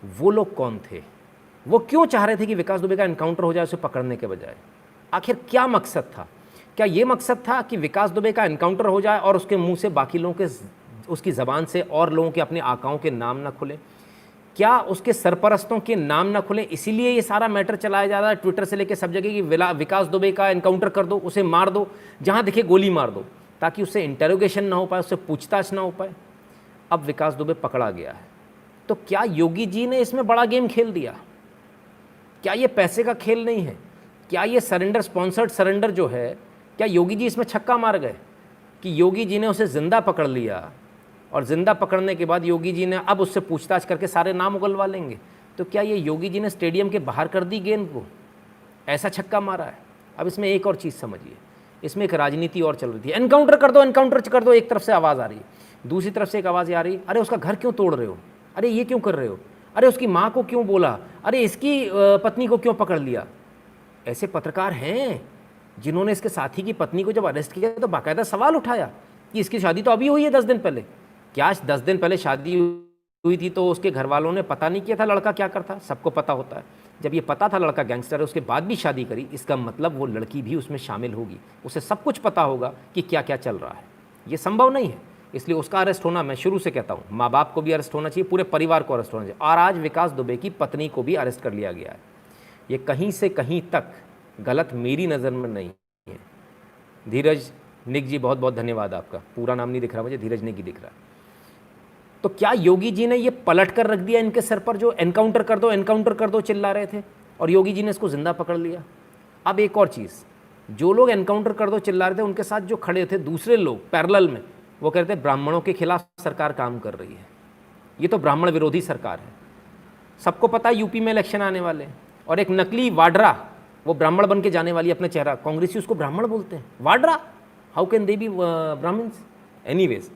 वो लोग कौन थे? वो क्यों चाह रहे थे कि विकास दुबे का एनकाउंटर हो जाए उसे पकड़ने के बजाय? आखिर क्या मकसद था? क्या ये मकसद था कि विकास दुबे का एनकाउंटर हो जाए और उसके मुंह से बाकी लोगों के, उसकी ज़बान से और लोगों के अपने आकाओं के नाम ना खुले? क्या उसके सरपरस्तों के नाम ना खुले? इसीलिए ये सारा मैटर चलाया जा रहा है ट्विटर से लेकर सब जगह कि विकास दुबे का एनकाउंटर कर दो, उसे मार दो, जहाँ दिखे गोली मार दो, ताकि उससे इंटरोगेशन ना हो पाए, उससे पूछताछ ना हो पाए। अब विकास दुबे पकड़ा गया है, तो क्या योगी जी ने इसमें बड़ा गेम खेल दिया? क्या ये पैसे का खेल नहीं है? क्या ये सरेंडर, स्पॉन्सर्ड सरेंडर जो है, क्या योगी जी इसमें छक्का मार गए कि योगी जी ने उसे ज़िंदा पकड़ लिया और ज़िंदा पकड़ने के बाद योगी जी ने अब उससे पूछताछ करके सारे नाम उगलवा लेंगे? तो क्या ये योगी जी ने स्टेडियम के बाहर कर दी गेंद को, ऐसा छक्का मारा है? अब इसमें एक और चीज़ समझिए, इसमें एक राजनीति और चल रही थी। एनकाउंटर कर दो, एनकाउंटर कर दो, एक तरफ से आवाज़ आ रही है, दूसरी तरफ से एक आवाज़ आ रही है, अरे उसका घर क्यों तोड़ रहे हो, अरे ये क्यों कर रहे हो, अरे उसकी माँ को क्यों बोला, अरे इसकी पत्नी को क्यों पकड़ लिया? ऐसे पत्रकार हैं जिन्होंने इसके साथी की पत्नी को जब अरेस्ट किया तो बाकायदा सवाल उठाया कि इसकी शादी तो अभी हुई है 10 दिन पहले। क्या 10 दिन पहले शादी हुई थी तो उसके घर वालों ने पता नहीं किया था लड़का क्या करता? सबको पता होता है। जब ये पता था लड़का गैंगस्टर है, उसके बाद भी शादी करी, इसका मतलब वो लड़की भी उसमें शामिल होगी, उसे सब कुछ पता होगा कि क्या क्या चल रहा है। ये संभव नहीं है, इसलिए उसका अरेस्ट होना, मैं शुरू से कहता हूँ, माँ बाप को भी अरेस्ट होना चाहिए, पूरे परिवार को अरेस्ट होना चाहिए। और आज विकास दुबे की पत्नी को भी अरेस्ट कर लिया गया है। ये कहीं से कहीं तक गलत मेरी नज़र में नहीं है। धीरज निक जी, बहुत बहुत धन्यवाद आपका। पूरा नाम नहीं दिख रहा मुझे, धीरज निक ही दिख रहा है। तो क्या योगी जी ने ये पलट कर रख दिया इनके सर पर, जो एनकाउंटर कर दो, एनकाउंटर कर दो चिल्ला रहे थे, और योगी जी ने इसको जिंदा पकड़ लिया? अब एक और चीज़, जो लोग एनकाउंटर कर दो चिल्ला रहे थे, उनके साथ जो खड़े थे दूसरे लोग पैरेलल में, वो कहते थे ब्राह्मणों के खिलाफ सरकार काम कर रही है, ये तो ब्राह्मण विरोधी सरकार है। सबको पता है यूपी में इलेक्शन आने वाले हैं, और एक नकली वाड्रा, वो ब्राह्मण बन के जाने वाली अपना चेहरा, कांग्रेसी उसको ब्राह्मण बोलते हैं, Vadra, how can they be Brahmins? Anyways,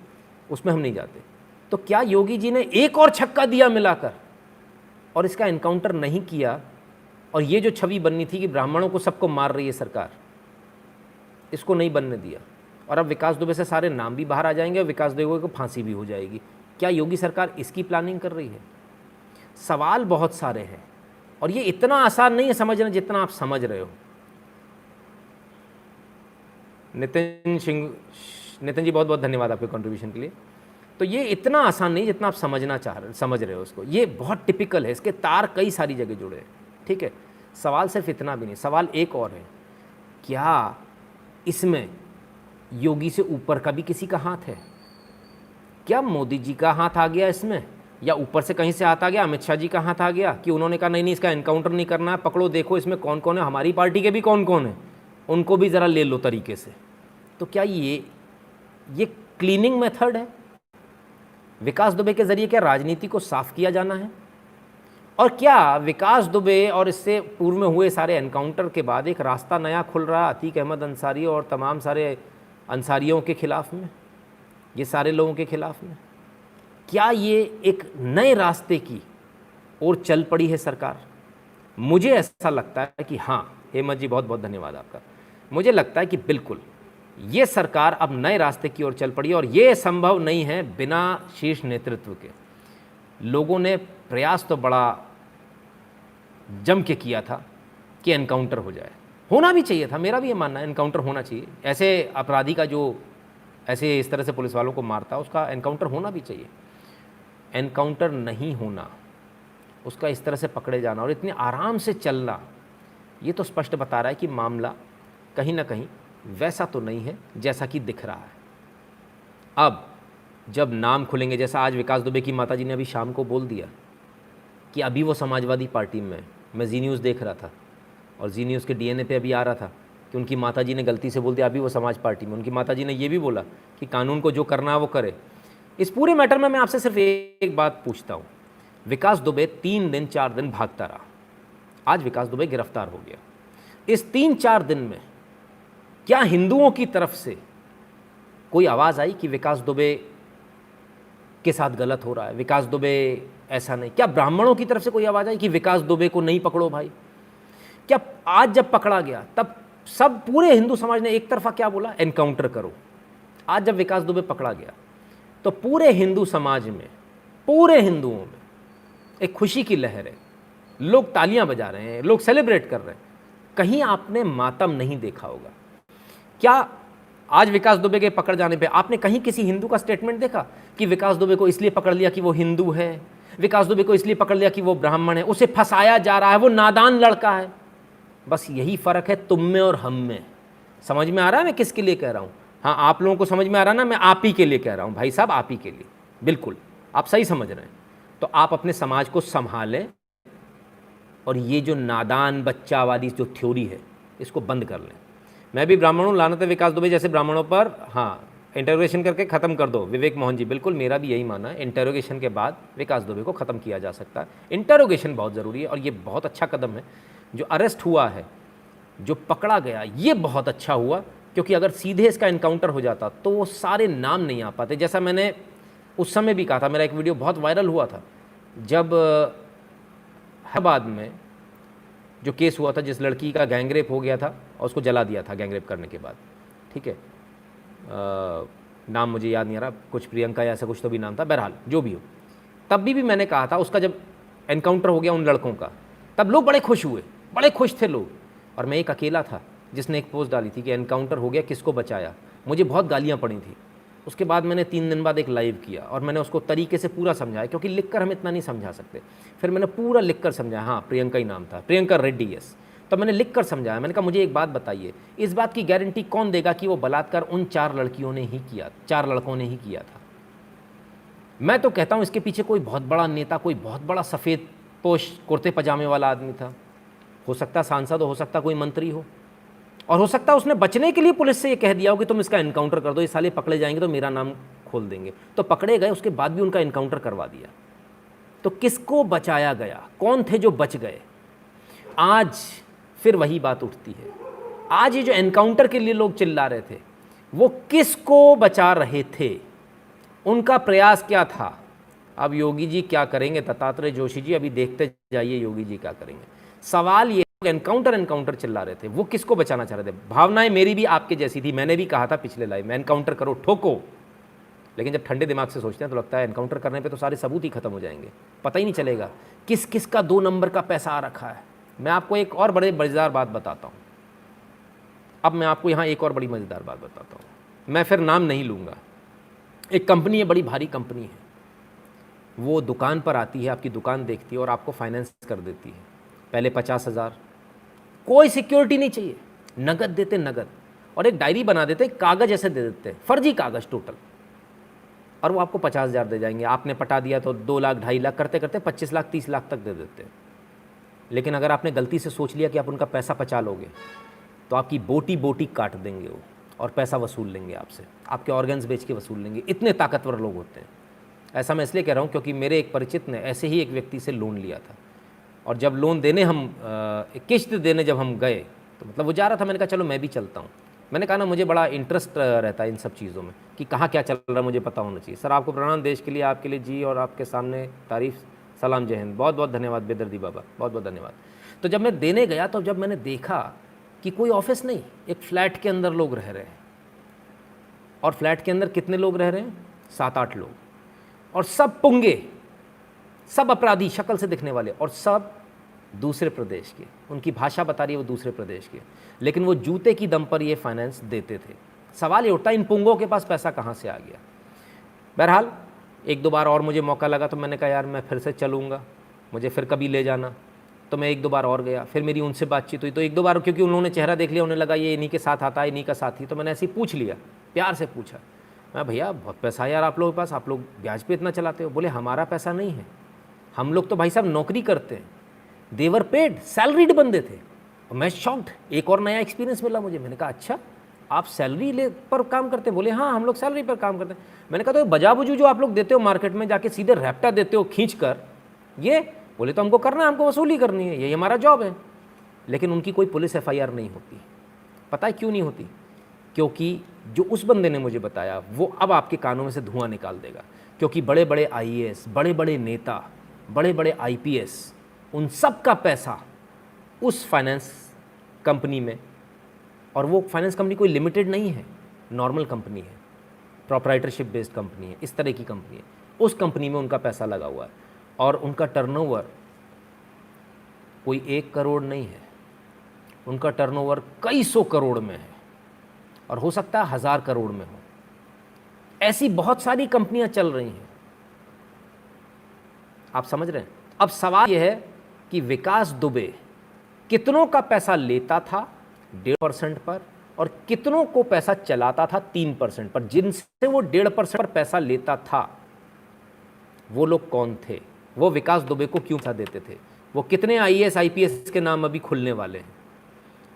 उसमें हम नहीं जाते। तो क्या योगी जी ने एक और छक्का दिया मिलाकर और इसका एनकाउंटर नहीं किया, और ये जो छवि बननी थी कि ब्राह्मणों को सबको मार रही है सरकार, इसको नहीं बनने दिया, और अब विकास दुबे से सारे नाम भी बाहर आ जाएंगे और विकास दुबे को फांसी भी हो जाएगी? क्या योगी सरकार इसकी प्लानिंग कर रही है? सवाल बहुत सारे हैं, और ये इतना आसान नहीं है समझना जितना आप समझ रहे हो। नितिन जी, बहुत बहुत धन्यवाद आपके कंट्रीब्यूशन के लिए। तो ये इतना आसान नहीं जितना आप समझ रहे हो उसको। ये बहुत टिपिकल है, इसके तार कई सारी जगह जुड़े हैं, ठीक है। सवाल सिर्फ इतना भी नहीं, सवाल एक और है, क्या इसमें योगी से ऊपर का भी किसी का हाथ है? क्या मोदी जी का हाथ आ गया इसमें, या ऊपर से कहीं से हाथ आ गया, अमित शाह जी का हाथ आ गया कि उन्होंने कहा नहीं इसका एनकाउंटर नहीं करना है, पकड़ो, देखो इसमें कौन कौन है, हमारी पार्टी के भी कौन कौन है, उनको भी ज़रा ले लो तरीके से। तो क्या ये क्लीनिंग मेथड है? विकास दुबे के ज़रिए क्या राजनीति को साफ किया जाना है? और क्या विकास दुबे और इससे पूर्व में हुए सारे एनकाउंटर के बाद एक रास्ता नया खुल रहा अतीक अहमद अंसारी और तमाम सारे अंसारियों के ख़िलाफ़ में, ये सारे लोगों के ख़िलाफ़ में? क्या ये एक नए रास्ते की ओर चल पड़ी है सरकार? मुझे ऐसा लगता है कि हाँ। हेमंत जी, बहुत बहुत धन्यवाद आपका। मुझे लगता है कि बिल्कुल ये सरकार अब नए रास्ते की ओर चल पड़ी है, और ये संभव नहीं है बिना शीर्ष नेतृत्व के। लोगों ने प्रयास तो बड़ा जम के किया था कि एनकाउंटर हो जाए, होना भी चाहिए था, मेरा भी ये मानना है एनकाउंटर होना चाहिए। ऐसे अपराधी का जो ऐसे इस तरह से पुलिस वालों को मारता है, उसका एनकाउंटर होना भी चाहिए। एनकाउंटर नहीं होना, उसका इस तरह से पकड़े जाना और इतने आराम से चलना, ये तो स्पष्ट बता रहा है कि मामला कहीं ना कहीं वैसा तो नहीं है जैसा कि दिख रहा है। अब जब नाम खुलेंगे, जैसा आज विकास दुबे की माताजी ने अभी शाम को बोल दिया कि अभी वो समाजवादी पार्टी में, मैं जी न्यूज़ देख रहा था और जी न्यूज़ के डीएनए पे अभी आ रहा था कि उनकी माताजी ने गलती से बोल दिया अभी वो समाज पार्टी में। उनकी माताजी ने ये भी बोला कि कानून को जो करना है वो करे। इस पूरे मैटर में मैं आपसे सिर्फ एक बात पूछता हूँ, विकास दुबे 3 दिन 4 दिन भागता रहा, आज विकास दुबे गिरफ्तार हो गया। इस 3-4 दिन में क्या हिंदुओं की तरफ से कोई आवाज़ आई कि विकास दुबे के साथ गलत हो रहा है, विकास दुबे ऐसा नहीं? क्या ब्राह्मणों की तरफ से कोई आवाज़ आई कि विकास दुबे को नहीं पकड़ो भाई? क्या आज जब पकड़ा गया तब सब पूरे हिंदू समाज ने एक तरफा क्या बोला, एनकाउंटर करो। आज जब विकास दुबे पकड़ा गया तो पूरे हिंदू समाज में, पूरे हिंदुओं में एक खुशी की लहर है, लोग तालियां बजा रहे हैं, लोग सेलिब्रेट कर रहे हैं। कहीं आपने मातम नहीं देखा होगा क्या? आज विकास दुबे के पकड़ जाने पे आपने कहीं किसी हिंदू का स्टेटमेंट देखा कि विकास दुबे को इसलिए पकड़ लिया कि वो हिंदू है, विकास दुबे को इसलिए पकड़ लिया कि वो ब्राह्मण है, उसे फंसाया जा रहा है, वो नादान लड़का है? बस यही फ़र्क है तुम में और हम में। समझ में आ रहा है मैं किसके लिए कह रहा हूँ? हाँ, आप लोगों को समझ में आ रहा ना, मैं आप ही के लिए कह रहा हूँ भाई साहब, आप ही के लिए, बिल्कुल आप सही समझ रहे हैं। तो आप अपने समाज को संभालें और ये जो नादान बच्चावादी जो थ्योरी है इसको बंद कर लें। मैं भी ब्राह्मण हूँ, लानत है विकास दुबे जैसे ब्राह्मणों पर, हाँ इंटरोगेशन करके ख़त्म कर दो। विवेक मोहन जी, बिल्कुल मेरा भी यही मानना है, इंटरोगेशन के बाद विकास दुबे को ख़त्म किया जा सकता है। इंटरोगेशन बहुत ज़रूरी है और ये बहुत अच्छा कदम है जो अरेस्ट हुआ है, जो पकड़ा गया, ये बहुत अच्छा हुआ, क्योंकि अगर सीधे इसका इनकाउंटर हो जाता तो वो सारे नाम नहीं आ पाते। जैसा मैंने उस समय भी कहा था, मेरा एक वीडियो बहुत वायरल हुआ था जब हैदराबाद में जो केस हुआ था, जिस लड़की का गैंगरेप हो गया था और उसको जला दिया था गैंगरेप करने के बाद, ठीक है, नाम मुझे याद नहीं आ रहा, कुछ प्रियंका या ऐसा कुछ तो भी नाम था, बहरहाल जो भी हो, तब भी मैंने कहा था उसका जब एनकाउंटर हो गया उन लड़कों का, तब लोग बड़े खुश हुए, बड़े खुश थे लोग, और मैं एक अकेला था जिसने एक पोस्ट डाली थी कि एनकाउंटर हो गया, किसको बचाया। मुझे बहुत गालियाँ पड़ी थी। उसके बाद मैंने 3 दिन बाद एक लाइव किया और मैंने उसको तरीके से पूरा समझाया, क्योंकि लिखकर हम इतना नहीं समझा सकते। फिर मैंने पूरा लिखकर समझाया, हाँ प्रियंका ही नाम था, प्रियंका रेड्डी, यस। तो मैंने लिखकर समझाया, मैंने कहा मुझे एक बात बताइए, इस बात की गारंटी कौन देगा कि वो बलात्कार उन 4 लड़कियों ने ही किया, 4 लड़कों ने ही किया था? मैं तो कहता हूँ इसके पीछे कोई बहुत बड़ा नेता, कोई बहुत बड़ा सफ़ेद पोश कुर्ते पजामे वाला आदमी था। हो सकता सांसद हो सकता कोई मंत्री हो, और हो सकता उसने बचने के लिए पुलिस से ये कह दिया हो कि तुम इसका इनकाउंटर कर दो, ये साले पकड़े जाएंगे तो मेरा नाम खोल देंगे। तो पकड़े गए, उसके बाद भी उनका इनकाउंटर करवा दिया। तो किसको बचाया गया? कौन थे जो बच गए? आज फिर वही बात उठती है। आज ये जो एनकाउंटर के लिए लोग चिल्ला रहे थे, वो किसको बचा रहे थे? उनका प्रयास क्या था? अब योगी जी क्या करेंगे, दत्तात्रेय जोशी जी, अभी देखते जाइए योगी जी क्या करेंगे। सवाल ये, एनकाउंटर चिल्ला रहे थे, वो किसको बचाना चाह रहे थे? भावनाएं मेरी भी आपके जैसी थी, मैंने भी कहा था पिछले लाइव में एनकाउंटर करो, ठोको। लेकिन जब ठंडे दिमाग से सोचते हैं तो लगता है एनकाउंटर करने पे तो सारे सबूत ही खत्म हो जाएंगे, पता ही नहीं चलेगा किस किस का 2 नंबर का पैसा आ रखा है। मैं आपको एक और बड़े मज़ेदार बात बताता हूँ। अब मैं आपको यहाँ एक और बड़ी मज़ेदार बात बताता हूँ, मैं फिर नाम नहीं लूँगा। एक कंपनी है, बड़ी भारी कंपनी है, वो दुकान पर आती है, आपकी दुकान देखती है और आपको फाइनेंस कर देती है। पहले 50,000, कोई सिक्योरिटी नहीं चाहिए, नगद देते, नगद, और एक डायरी बना देते, कागज़ ऐसे दे देते, फर्जी कागज़ टोटल, और वो आपको 50,000 दे जाएंगे। आपने पटा दिया तो 2 लाख 2.5 लाख करते करते 25 लाख 30 लाख तक दे देते। लेकिन अगर आपने गलती से सोच लिया कि आप उनका पैसा पचा लोगे तो आपकी बोटी बोटी काट देंगे वो, और पैसा वसूल लेंगे आपसे, आपके ऑर्गन्स बेच के वसूल लेंगे। इतने ताकतवर लोग होते हैं। ऐसा मैं इसलिए कह रहा हूँ क्योंकि मेरे एक परिचित ने ऐसे ही एक व्यक्ति से लोन लिया था, और जब लोन देने हम किश्त देने जब हम गए तो मतलब वो जा रहा था, मैंने कहा चलो मैं भी चलता हूँ। मैंने कहा ना मुझे बड़ा इंटरेस्ट रहता है इन सब चीज़ों में कि कहाँ क्या चल रहा है, मुझे पता होना चाहिए। सर आपको प्रणाम, देश के लिए, आपके लिए जी, और आपके सामने तारीफ, सलाम, जय हिंद। बहुत बहुत धन्यवाद बेदर्दी बाबा, बहुत बहुत धन्यवाद। तो जब मैं देने गया तो जब मैंने देखा कि कोई ऑफिस नहीं, एक फ्लैट के अंदर लोग रह रहे हैं, और फ्लैट के अंदर कितने लोग रह रहे हैं? 7-8 लोग, और सब पुंगे, सब अपराधी शक्ल से दिखने वाले, और सब दूसरे प्रदेश के। उनकी भाषा बता रही है वो दूसरे प्रदेश के, लेकिन वो जूते की दम पर ये फाइनेंस देते थे। सवाल ये उठता इन पुंगों के पास पैसा कहाँ से आ गया? बहरहाल 1-2 बार और मुझे मौका लगा तो मैंने कहा यार मैं फिर से चलूँगा, मुझे फिर कभी ले जाना। तो मैं 1-2 बार और गया, फिर मेरी उनसे बातचीत हुई। तो 1-2 बार क्योंकि उन्होंने चेहरा देख लिया, उन्हें लगा ये इन्हीं के साथ आता है, इन्हीं का साथी, तो मैंने ऐसे ही पूछ लिया, प्यार से पूछा, मैं भैया बहुत पैसा है यार आप लोगों के पास, आप लोग ब्याज पे इतना चलाते हो? बोले हमारा पैसा नहीं है, हम लोग तो भाई साहब नौकरी करते हैं। देवर पेड, सैलरीड बंदे थे। और मैं शॉक्ड, एक और नया एक्सपीरियंस मिला मुझे। मैंने कहा अच्छा आप सैलरी ले पर काम करते हैं? बोले हाँ हम लोग सैलरी पर काम करते हैं। मैंने कहा तो बजा बुजू जो आप लोग देते हो मार्केट में जाके सीधे रैप्टा देते हो खींच कर, ये बोले तो हमको करना है, हमको वसूली करनी है, यही हमारा जॉब है। लेकिन उनकी कोई पुलिस FIR नहीं होती। पता है क्यों नहीं होती? क्योंकि जो उस बंदे ने मुझे बताया वो अब आपके कानों में से धुआं निकाल देगा। क्योंकि बड़े बड़े IAS, बड़े बड़े नेता, बड़े बड़े IPS, उन सब का पैसा उस फाइनेंस कंपनी में और वो फाइनेंस कंपनी कोई लिमिटेड नहीं है, नॉर्मल कंपनी है, प्रोप्राइटरशिप बेस्ड कंपनी है, इस तरह की कंपनी है। उस कंपनी में उनका पैसा लगा हुआ है और उनका टर्नओवर कोई 1 करोड़ नहीं है, उनका टर्नओवर कई सौ करोड़ में है और हो सकता है 1000 करोड़ में हो। ऐसी बहुत सारी कंपनियां चल रही हैं, आप समझ रहे हैं। अब सवाल यह है कि विकास दुबे कितनों का पैसा लेता था 1.5% पर और कितनों को पैसा चलाता था 3% पर। जिनसे वो 1.5% पर पैसा लेता था वो लोग कौन थे, वो विकास दुबे को क्यों पैसा देते थे, वो कितने IAS IPS के नाम अभी खुलने वाले हैं।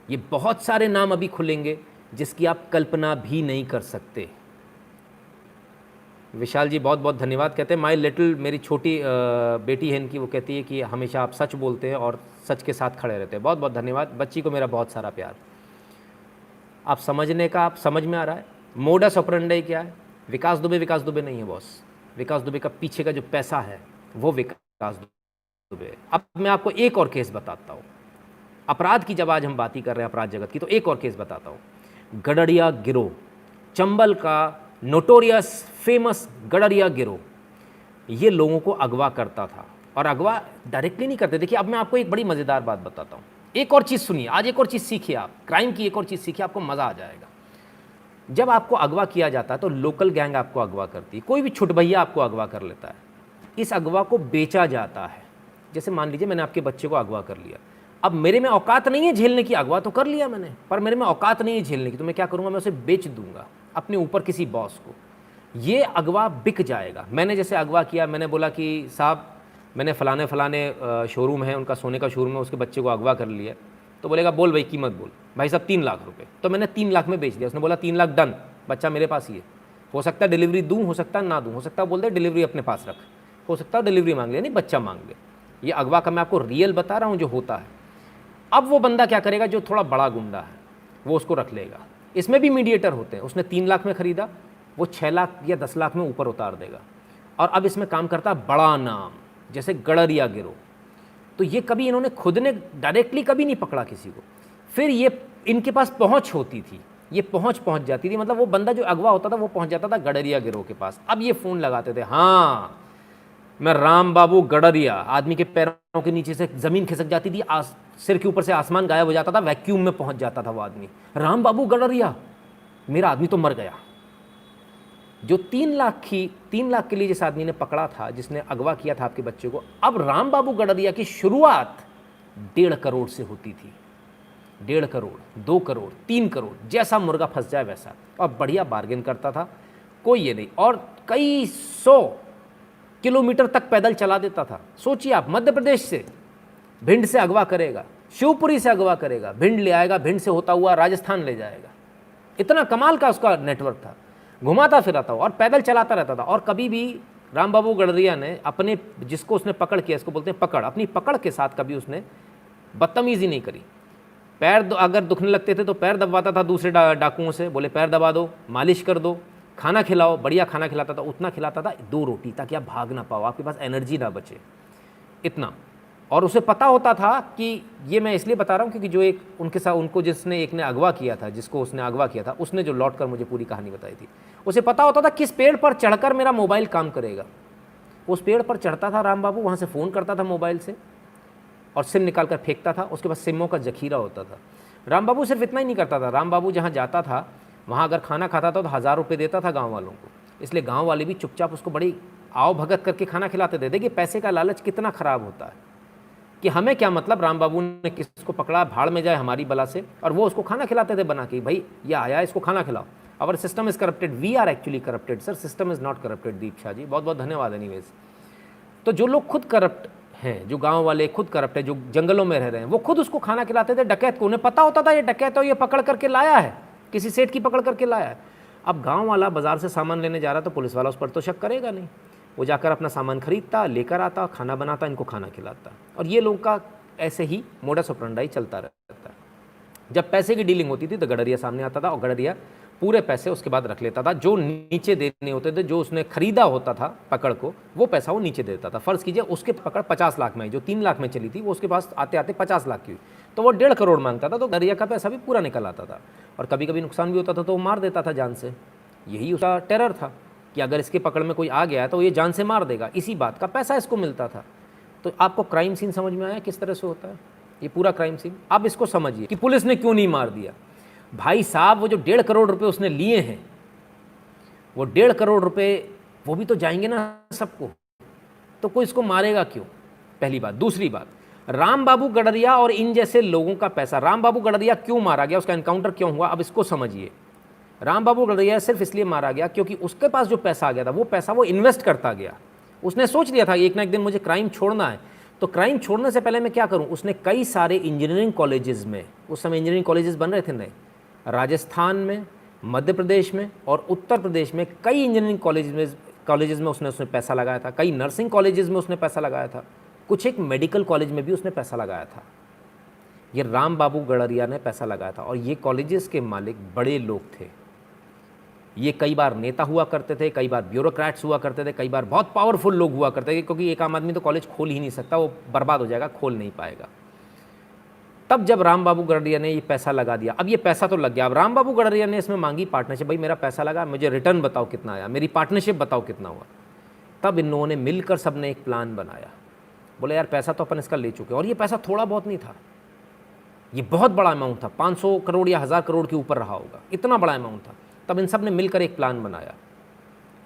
ये बहुत सारे नाम अभी खुलेंगे जिसकी आप कल्पना भी नहीं कर सकते। विशाल जी बहुत बहुत धन्यवाद। कहते हैं माई लिटिल, मेरी छोटी बेटी है इनकी, वो कहती है कि हमेशा आप सच बोलते हैं और सच के साथ खड़े रहते हैं। बहुत बहुत धन्यवाद बच्ची को, मेरा बहुत सारा प्यार। आप समझने का, आप समझ में आ रहा है मोडस ऑपरेंडी क्या है। विकास दुबे नहीं है बॉस, विकास दुबे का पीछे का जो पैसा है वो विकास दुबे है। अब मैं आपको एक और केस बताता हूँ अपराध की, जब आज हम बात ही कर रहे हैं अपराध जगत की, तो एक और केस बताता हूँ। गडरिया गिरोह, चंबल का नोटोरियस फेमस गडरिया गिरोह, ये लोगों को अगवा करता था और अगवा डायरेक्टली नहीं करते। देखिए अब मैं आपको एक बड़ी मज़ेदार बात बताता हूँ। एक और चीज़ सुनिए, आज एक और चीज़ सीखिए आप, क्राइम की एक और चीज़ सीखिए, आपको मज़ा आ जाएगा। जब आपको अगवा किया जाता है तो लोकल गैंग आपको अगवा करती है, कोई भी छुट भैया आपको अगवा कर लेता है। इस अगवा को बेचा जाता है। जैसे मान लीजिए मैंने आपके बच्चे को अगवा कर लिया, अब मेरे में औकात नहीं है झेलने की, अगवा तो कर लिया मैंने, पर मेरे में औकात नहीं है झेलने की, तो मैं क्या करूँगा, मैं उसे बेच दूंगा अपने ऊपर किसी बॉस को। ये अगवा बिक जाएगा। मैंने जैसे अगवा किया, मैंने बोला कि साहब मैंने फ़लाने शोरूम है, उनका सोने का शोरूम है, उसके बच्चे को अगवा कर लिया, तो बोलेगा बोल भाई कीमत बोल। भाई साहब 3 लाख रुपए, तो मैंने 3 लाख में बेच दिया। उसने बोला 3 लाख डन, बच्चा मेरे पास ही है। हो सकता है डिलीवरी दूँ, हो सकता है ना दूँ, हो सकता है बोल दे डिलीवरी अपने पास रख, हो सकता है डिलीवरी मांग ले, नहीं बच्चा मांग ले। ये अगवा का मैं आपको रियल बता रहा हूँ जो होता है। अब वो बंदा क्या करेगा, जो थोड़ा बड़ा गुंडा है वो उसको रख लेगा। इसमें भी मीडिएटर होते हैं। उसने 3 लाख में ख़रीदा, वो 6 लाख या 10 लाख में ऊपर उतार देगा। और अब इसमें काम करता है बड़ा नाम, जैसे गडरिया गिरोह। तो ये कभी इन्होंने खुद ने डायरेक्टली कभी नहीं पकड़ा किसी को, फिर ये इनके पास पहुंच होती थी, ये पहुंच जाती थी, मतलब वो बंदा जो अगवा होता था वो पहुंच जाता था गडरिया गिरोह के पास। अब ये फ़ोन लगाते थे, हाँ मैं राम बाबू गडरिया। आदमी के पैरों के नीचे से ज़मीन खिसक जाती थी, सिर के ऊपर से आसमान गायब हो जाता था, वैक्यूम में पहुंच जाता था वो आदमी। राम बाबू गडरिया, मेरा आदमी तो मर गया। जो 3 लाख के लिए जिस आदमी ने पकड़ा था, जिसने अगवा किया था आपके बच्चे को, अब राम बाबू गडरिया की शुरुआत 1.5 करोड़ से होती थी। 1.5 करोड़, 2 करोड़, 3 करोड़, जैसा मुर्गा फंस जाए वैसा। और बढ़िया बार्गेन करता था, कोई ये नहीं। और कई 100 किलोमीटर तक पैदल चला देता था। सोचिए आप, मध्य प्रदेश से भिंड से अगवा करेगा, शिवपुरी से अगवा करेगा, भिंड ले आएगा, भिंड से होता हुआ राजस्थान ले जाएगा। इतना कमाल का उसका नेटवर्क था, घुमाता फिराता और पैदल चलाता रहता था। और कभी भी राम बाबू गडरिया ने अपने, जिसको उसने पकड़ किया, इसको बोलते हैं पकड़, अपनी पकड़ के साथ कभी उसने बदतमीजी नहीं करी। पैर अगर दुखने लगते थे तो पैर दबाता था दूसरे डाकुओं से, बोले पैर दबा दो, मालिश कर दो, खाना खिलाओ, बढ़िया खाना खिलाता था, उतना खिलाता था 2 रोटी, ताकि आप भाग ना पाओ, आपके पास एनर्जी ना बचे, इतना। और उसे पता होता था कि ये मैं इसलिए बता रहा हूँ क्योंकि जो एक उनके साथ, उनको जिसने एक ने अगवा किया था, जिसको उसने अगवा किया था, उसने जो लौट कर मुझे पूरी कहानी बताई थी, उसे पता होता था किस पेड़ पर चढ़कर मेरा मोबाइल काम करेगा। उस पेड़ पर चढ़ता था राम बाबू, वहाँ से फ़ोन करता था मोबाइल से और सिम निकाल कर फेंकता था। उसके पास सिमों का जखीरा होता था। राम बाबू सिर्फ इतना ही नहीं करता था, राम बाबू जहाँ जाता था वहाँ अगर खाना खाता था तो 1000 रुपये देता था गाँव वालों को, इसलिए गाँव वाले भी चुपचाप उसको बड़ी आओ भगत करके खाना खिलाते थे। देखिए पैसे का लालच कितना ख़राब होता है कि हमें क्या मतलब, राम बाबू ने किसको पकड़ा, भाड़ में जाए हमारी बला से, और वो उसको खाना खिलाते थे बना के, भाई ये आया इसको खाना खिलाओ। Our system is corrupted, we are actually corrupted sir, system is not corrupted. Deep Shah ji बहुत बहुत धन्यवाद। एनीवेज, तो जो लोग खुद करप्ट हैं, जो गांव वाले खुद करप्ट है, जो जंगलों में रह रहे हैं, वो खुद उसको खाना खिलाते थे डकैत को। उन्हें पता होता था ये डकैत है, ये पकड़ करके लाया है, किसी सेठ की पकड़ करके लाया है। अब गाँव वाला बाजार से सामान लेने जा रहा तो पुलिस वाला उस पर तो शक करेगा नहीं, वो जाकर अपना सामान खरीदता, लेकर आता, खाना बनाता, इनको खाना खिलाता। और ये लोगों का ऐसे ही मोडस ऑपरेंडी चलता रहता है। जब पैसे की डीलिंग होती थी तो गडरिया सामने आता था और गडरिया पूरे पैसे उसके बाद रख लेता था। जो नीचे देने होते थे, जो उसने खरीदा होता था पकड़ को, वो पैसा वो नीचे देता था। फ़र्ज़ कीजिए उसके पकड़ 50 लाख में आई, जो 3 लाख में चली थी, वो उसके पास आते आते 50 लाख की हुई, तो वो 1.5 करोड़ मांगता था, तो गडरिया का पैसा भी पूरा निकल आता था। और कभी कभी नुकसान भी होता था तो वो मार देता था जान से। यही उसका टेरर था कि अगर इसके पकड़ में कोई आ गया है तो ये जान से मार देगा, इसी बात का पैसा इसको मिलता था। तो आपको क्राइम सीन समझ में आया किस तरह से होता है ये पूरा क्राइम सीन? अब इसको समझिए कि पुलिस ने क्यों नहीं मार दिया। भाई साहब, वो जो 1.5 करोड़ रुपए उसने लिए हैं, वो 1.5 करोड़ रुपए वो भी तो जाएंगे ना सबको, तो कोई इसको मारेगा क्यों? पहली बात। दूसरी बात, राम बाबू गडरिया और इन जैसे लोगों का पैसा, राम बाबू गडरिया क्यों मारा गया, उसका एनकाउंटर क्यों हुआ, अब इसको समझिए। राम बाबू गडरिया सिर्फ इसलिए मारा गया क्योंकि उसके पास जो पैसा आ गया था वो पैसा वो इन्वेस्ट करता गया। उसने सोच लिया था एक ना एक दिन मुझे क्राइम छोड़ना है, तो क्राइम छोड़ने से पहले मैं क्या करूं। उसने कई सारे इंजीनियरिंग कॉलेजेस में, उस समय इंजीनियरिंग कॉलेजेस बन रहे थे नए, राजस्थान में, मध्य प्रदेश में और उत्तर प्रदेश में कई इंजीनियरिंग कॉलेजेस में उसने पैसा लगाया था। कई नर्सिंग कॉलेजेस में उसने पैसा लगाया था, कुछ एक मेडिकल कॉलेज में भी उसने पैसा लगाया था। ये राम बाबू गडरिया ने पैसा लगाया था और ये कॉलेजेस के मालिक बड़े लोग थे। ये कई बार नेता हुआ करते थे, कई बार ब्यूरोक्रेट्स हुआ करते थे, कई बार बहुत पावरफुल लोग हुआ करते थे, क्योंकि एक आम आदमी तो कॉलेज खोल ही नहीं सकता, वो बर्बाद हो जाएगा, खोल नहीं पाएगा। तब जब राम बाबू गडरिया ने ये पैसा लगा दिया, अब ये पैसा तो लग गया, अब राम बाबू गडरिया ने इसमें मांगी पार्टनरशिप, भाई मेरा पैसा लगा, मुझे रिटर्न बताओ कितना आया, मेरी पार्टनरशिप बताओ कितना हुआ। तब इन लोगों ने मिलकर सबने एक प्लान बनाया। बोले यार पैसा तो अपन इसका ले चुके हैं, और ये पैसा थोड़ा बहुत नहीं था, ये बहुत बड़ा अमाउंट था, 500 करोड़ या 1000 करोड़ के ऊपर रहा होगा, इतना बड़ा अमाउंट था। तब इन सब ने मिलकर एक प्लान बनाया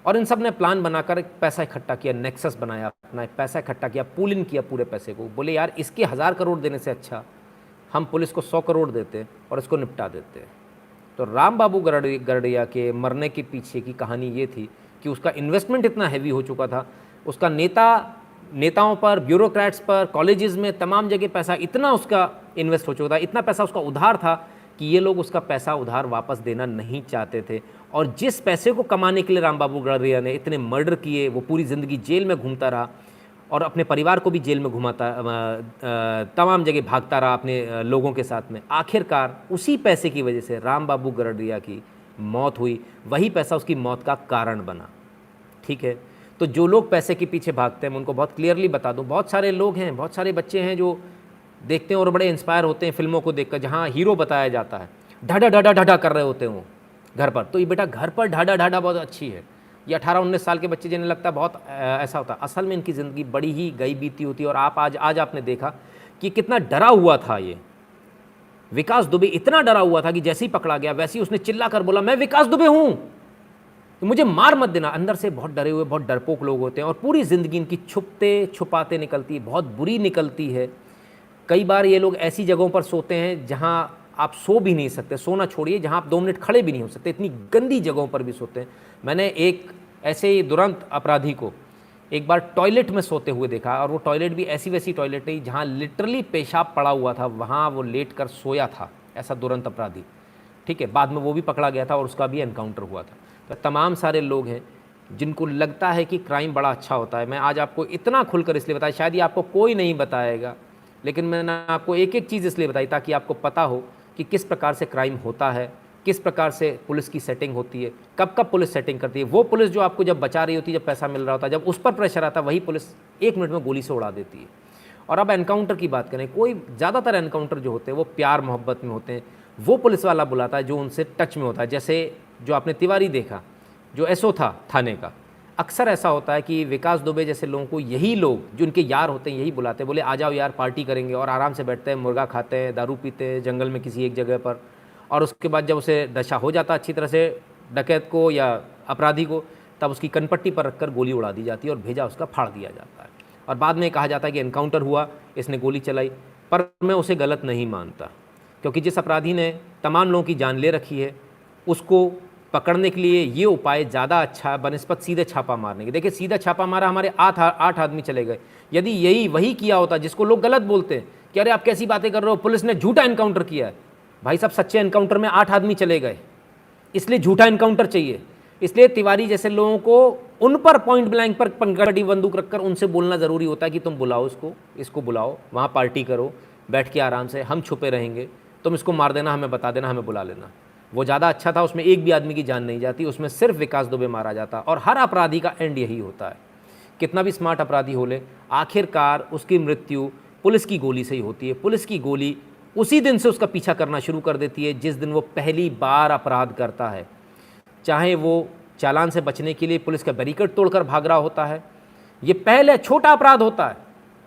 और इन सब ने प्लान बनाकर एक पैसा इकट्ठा किया, नेक्सस बनाया, अपना एक पैसा इकट्ठा किया, पूल इन किया पूरे पैसे को। बोले यार इसके 1000 करोड़ देने से अच्छा हम पुलिस को 100 करोड़ देते और इसको निपटा देते। तो राम बाबू गडरिया के मरने के पीछे की कहानी ये थी कि उसका इन्वेस्टमेंट इतना हैवी हो चुका था, उसका नेताओं पर, ब्यूरोक्रेट्स पर, कॉलेजेस में, तमाम जगह पैसा इतना उसका इन्वेस्ट हो चुका था, इतना पैसा उसका उधार था कि ये लोग उसका पैसा उधार वापस देना नहीं चाहते थे। और जिस पैसे को कमाने के लिए राम बाबू गडरिया ने इतने मर्डर किए, वो पूरी ज़िंदगी जेल में घूमता रहा और अपने परिवार को भी जेल में घुमाता, तमाम जगह भागता रहा अपने लोगों के साथ में। आखिरकार उसी पैसे की वजह से राम बाबू गडरिया की मौत हुई, वही पैसा उसकी मौत का कारण बना। ठीक है, तो जो लोग पैसे के पीछे भागते हैं मैं उनको बहुत क्लियरली बता दूं, बहुत सारे लोग हैं, बहुत सारे बच्चे हैं जो देखते हैं और बड़े इंस्पायर होते हैं फिल्मों को देखकर, जहाँ हीरो बताया जाता है, ढाढा ढाढा ढाढा कर रहे होते हैं वो घर पर। तो ये बेटा घर पर ढाढा ढाढा बहुत अच्छी है। ये 18-19 साल के बच्चे जिन्हें लगता है बहुत ऐसा होता है, असल में इनकी ज़िंदगी बड़ी ही गई बीती होती है। और आप आज आपने देखा कि कितना डरा हुआ था ये विकास दुबे, इतना डरा हुआ था कि जैसे ही पकड़ा गया वैसे ही उसने चिल्ला कर बोला मैं विकास दुबे हूँ, मुझे मार मत देना। अंदर से बहुत डरे हुए, बहुत डरपोक लोग होते हैं और पूरी ज़िंदगी इनकी छुपते छुपाते निकलती है, बहुत बुरी निकलती है। कई बार ये लोग ऐसी जगहों पर सोते हैं जहाँ आप सो भी नहीं सकते, सोना छोड़िए, जहाँ आप 2 मिनट खड़े भी नहीं हो सकते, इतनी गंदी जगहों पर भी सोते हैं। मैंने एक ऐसे ही दुरंत अपराधी को एक बार टॉयलेट में सोते हुए देखा, और वो टॉयलेट भी ऐसी वैसी टॉयलेट नहीं जहाँ लिटरली पेशाब पड़ा हुआ था, वहाँ वो लेट कर सोया था, ऐसा दुरंत अपराधी। ठीक है, बाद में वो भी पकड़ा गया था और उसका भी एनकाउंटर हुआ था। तो तमाम सारे लोग हैं जिनको लगता है कि क्राइम बड़ा अच्छा होता है। मैं आज आपको इतना खुलकर इसलिए बताया, शायद ये आपको कोई नहीं बताएगा, लेकिन मैंने आपको एक एक चीज़ इसलिए बताई ताकि आपको पता हो कि किस प्रकार से क्राइम होता है, किस प्रकार से पुलिस की सेटिंग होती है, कब कब पुलिस सेटिंग करती है। वो पुलिस जो आपको जब बचा रही होती है, जब पैसा मिल रहा होता है, जब उस पर प्रेशर आता है, वही पुलिस 1 मिनट में गोली से उड़ा देती है। और अब एनकाउंटर की बात करें, कोई ज़्यादातर एनकाउंटर जो होते हैं वो प्यार मोहब्बत में होते हैं, वो पुलिस वाला बुलाता है जो उनसे टच में होता है। जैसे जो आपने तिवारी देखा, जो एसओ था थाने का, अक्सर ऐसा होता है कि विकास दुबे जैसे लोगों को यही लोग जो उनके यार होते हैं यही बुलाते हैं, बोले आ जाओ यार पार्टी करेंगे, और आराम से बैठते हैं, मुर्गा खाते हैं, दारू पीते हैं जंगल में किसी एक जगह पर। और उसके बाद जब उसे नशा हो जाता अच्छी तरह से, डकैत को या अपराधी को, तब उसकी कनपट्टी पर रखकर गोली उड़ा दी जाती है और भेजा उसका फाड़ दिया जाता है। और बाद में कहा जाता है कि एनकाउंटर हुआ, इसने गोली चलाई, पर मैं उसे गलत नहीं मानता, क्योंकि जिस अपराधी ने तमाम लोगों की जान ले रखी है उसको पकड़ने के लिए ये उपाय ज़्यादा अच्छा है बनिस्बत सीधे छापा मारने के। देखिए सीधा छापा मारा, हमारे 8 आदमी चले गए। यदि यही वही किया होता जिसको लोग गलत बोलते हैं कि अरे आप कैसी बातें कर रहे हो, पुलिस ने झूठा एनकाउंटर किया है, भाई साहब सच्चे एनकाउंटर में 8 आदमी चले गए, इसलिए झूठा एनकाउंटर चाहिए। इसलिए तिवारी जैसे लोगों को उन पर पॉइंट ब्लैंक पर पंगड़ी बंदूक रखकर उनसे बोलना ज़रूरी होता है कि तुम बुलाओ इसको बुलाओ, वहाँ पार्टी करो, बैठ के आराम से, हम छुपे रहेंगे, तुम इसको मार देना, हमें बता देना, हमें बुला लेना। वो ज़्यादा अच्छा था, उसमें एक भी आदमी की जान नहीं जाती, उसमें सिर्फ विकास दुबे मारा जाता। और हर अपराधी का एंड यही होता है, कितना भी स्मार्ट अपराधी हो ले, आखिरकार उसकी मृत्यु पुलिस की गोली से ही होती है। पुलिस की गोली उसी दिन से उसका पीछा करना शुरू कर देती है जिस दिन वो पहली बार अपराध करता है। चाहे वो चालान से बचने के लिए पुलिस का बैरिकेड तोड़कर भाग रहा होता है, ये पहले छोटा अपराध होता है।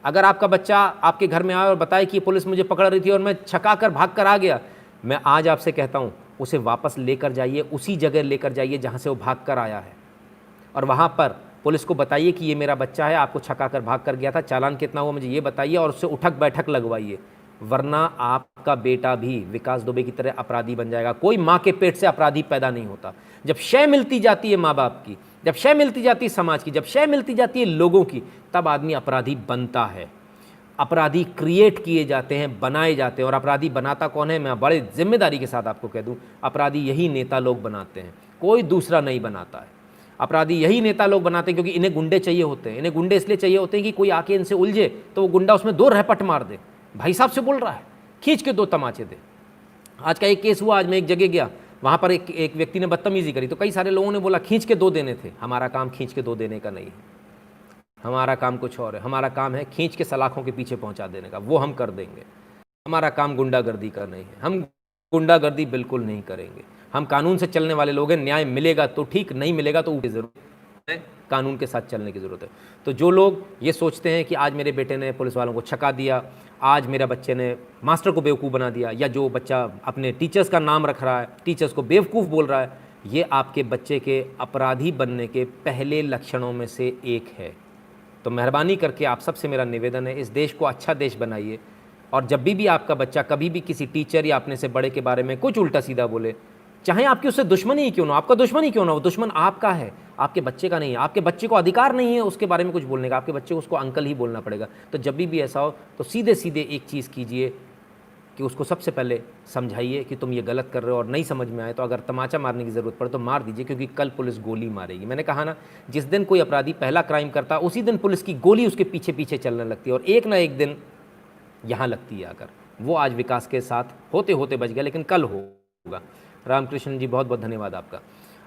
अगर आपका बच्चा आपके घर में आए और बताए कि पुलिस मुझे पकड़ रही थी और मैं छका कर भाग कर आ गया, मैं आज आपसे कहता हूँ उसे वापस लेकर जाइए, उसी जगह लेकर जाइए जहाँ से वो भाग कर आया है, और वहाँ पर पुलिस को बताइए कि ये मेरा बच्चा है, आपको छका कर भाग कर गया था, चालान कितना हुआ मुझे ये बताइए, और उससे उठक बैठक लगवाइए। वरना आपका बेटा भी विकास दुबे की तरह अपराधी बन जाएगा। कोई माँ के पेट से अपराधी पैदा नहीं होता। जब शय मिलती जाती है माँ बाप की, जब शय मिलती जाती है समाज की, जब शय मिलती जाती है लोगों की, तब आदमी अपराधी बनता है। अपराधी क्रिएट किए जाते हैं, बनाए जाते हैं। और अपराधी बनाता कौन है? मैं बड़े जिम्मेदारी के साथ आपको कह दूं, अपराधी यही नेता लोग बनाते हैं, कोई दूसरा नहीं बनाता है। अपराधी यही नेता लोग बनाते हैं क्योंकि इन्हें गुंडे चाहिए होते हैं। इन्हें गुंडे इसलिए चाहिए होते हैं कि कोई आके इनसे उलझे तो वो गुंडा उसमें 2 रैपट मार दे, भाई साहब से बोल रहा है, खींच के 2 तमाचे दे। आज का एक केस हुआ, आज मैं एक जगह गया, वहाँ पर एक व्यक्ति ने बदतमीजी करी तो कई सारे लोगों ने बोला खींच के 2 देने थे। हमारा काम खींच के 2 देने का नहीं है, हमारा काम कुछ और है। हमारा काम है खींच के सलाखों के पीछे पहुंचा देने का, वो हम कर देंगे। हमारा काम गुंडागर्दी का नहीं है, हम गुंडागर्दी बिल्कुल नहीं करेंगे। हम कानून से चलने वाले लोग हैं, न्याय मिलेगा तो ठीक, नहीं मिलेगा तो ऊपर जरूरत है, कानून के साथ चलने की ज़रूरत है। तो जो लोग ये सोचते हैं कि आज मेरे बेटे ने पुलिस वालों को छका दिया, आज मेरे बच्चे ने मास्टर को बेवकूफ़ बना दिया, या जो बच्चा अपने टीचर्स का नाम रख रहा है, टीचर्स को बेवकूफ़ बोल रहा है, ये आपके बच्चे के अपराधी बनने के पहले लक्षणों में से एक है। तो मेहरबानी करके आप सबसे मेरा निवेदन है, इस देश को अच्छा देश बनाइए। और जब भी आपका बच्चा कभी भी किसी टीचर या अपने से बड़े के बारे में कुछ उल्टा सीधा बोले, चाहे आपकी उससे दुश्मनी ही क्यों ना, आपका दुश्मन ही क्यों ना, वो दुश्मन आपका है, आपके बच्चे का नहीं है। आपके बच्चे को अधिकार नहीं है उसके बारे में कुछ बोलने का, आपके बच्चे को उसको अंकल ही बोलना पड़ेगा। तो जब भी ऐसा हो तो सीधे सीधे एक चीज़ कीजिए कि उसको सबसे पहले समझाइए कि तुम ये गलत कर रहे हो, और नहीं समझ में आए तो अगर तमाचा मारने की ज़रूरत पड़े तो मार दीजिए, क्योंकि कल पुलिस गोली मारेगी। मैंने कहा ना, जिस दिन कोई अपराधी पहला क्राइम करता उसी दिन पुलिस की गोली उसके पीछे पीछे चलने लगती है, और एक ना एक दिन यहाँ लगती है आकर। वो आज विकास के साथ होते होते बच गया, लेकिन कल होगा। रामकृष्ण जी बहुत बहुत धन्यवाद आपका।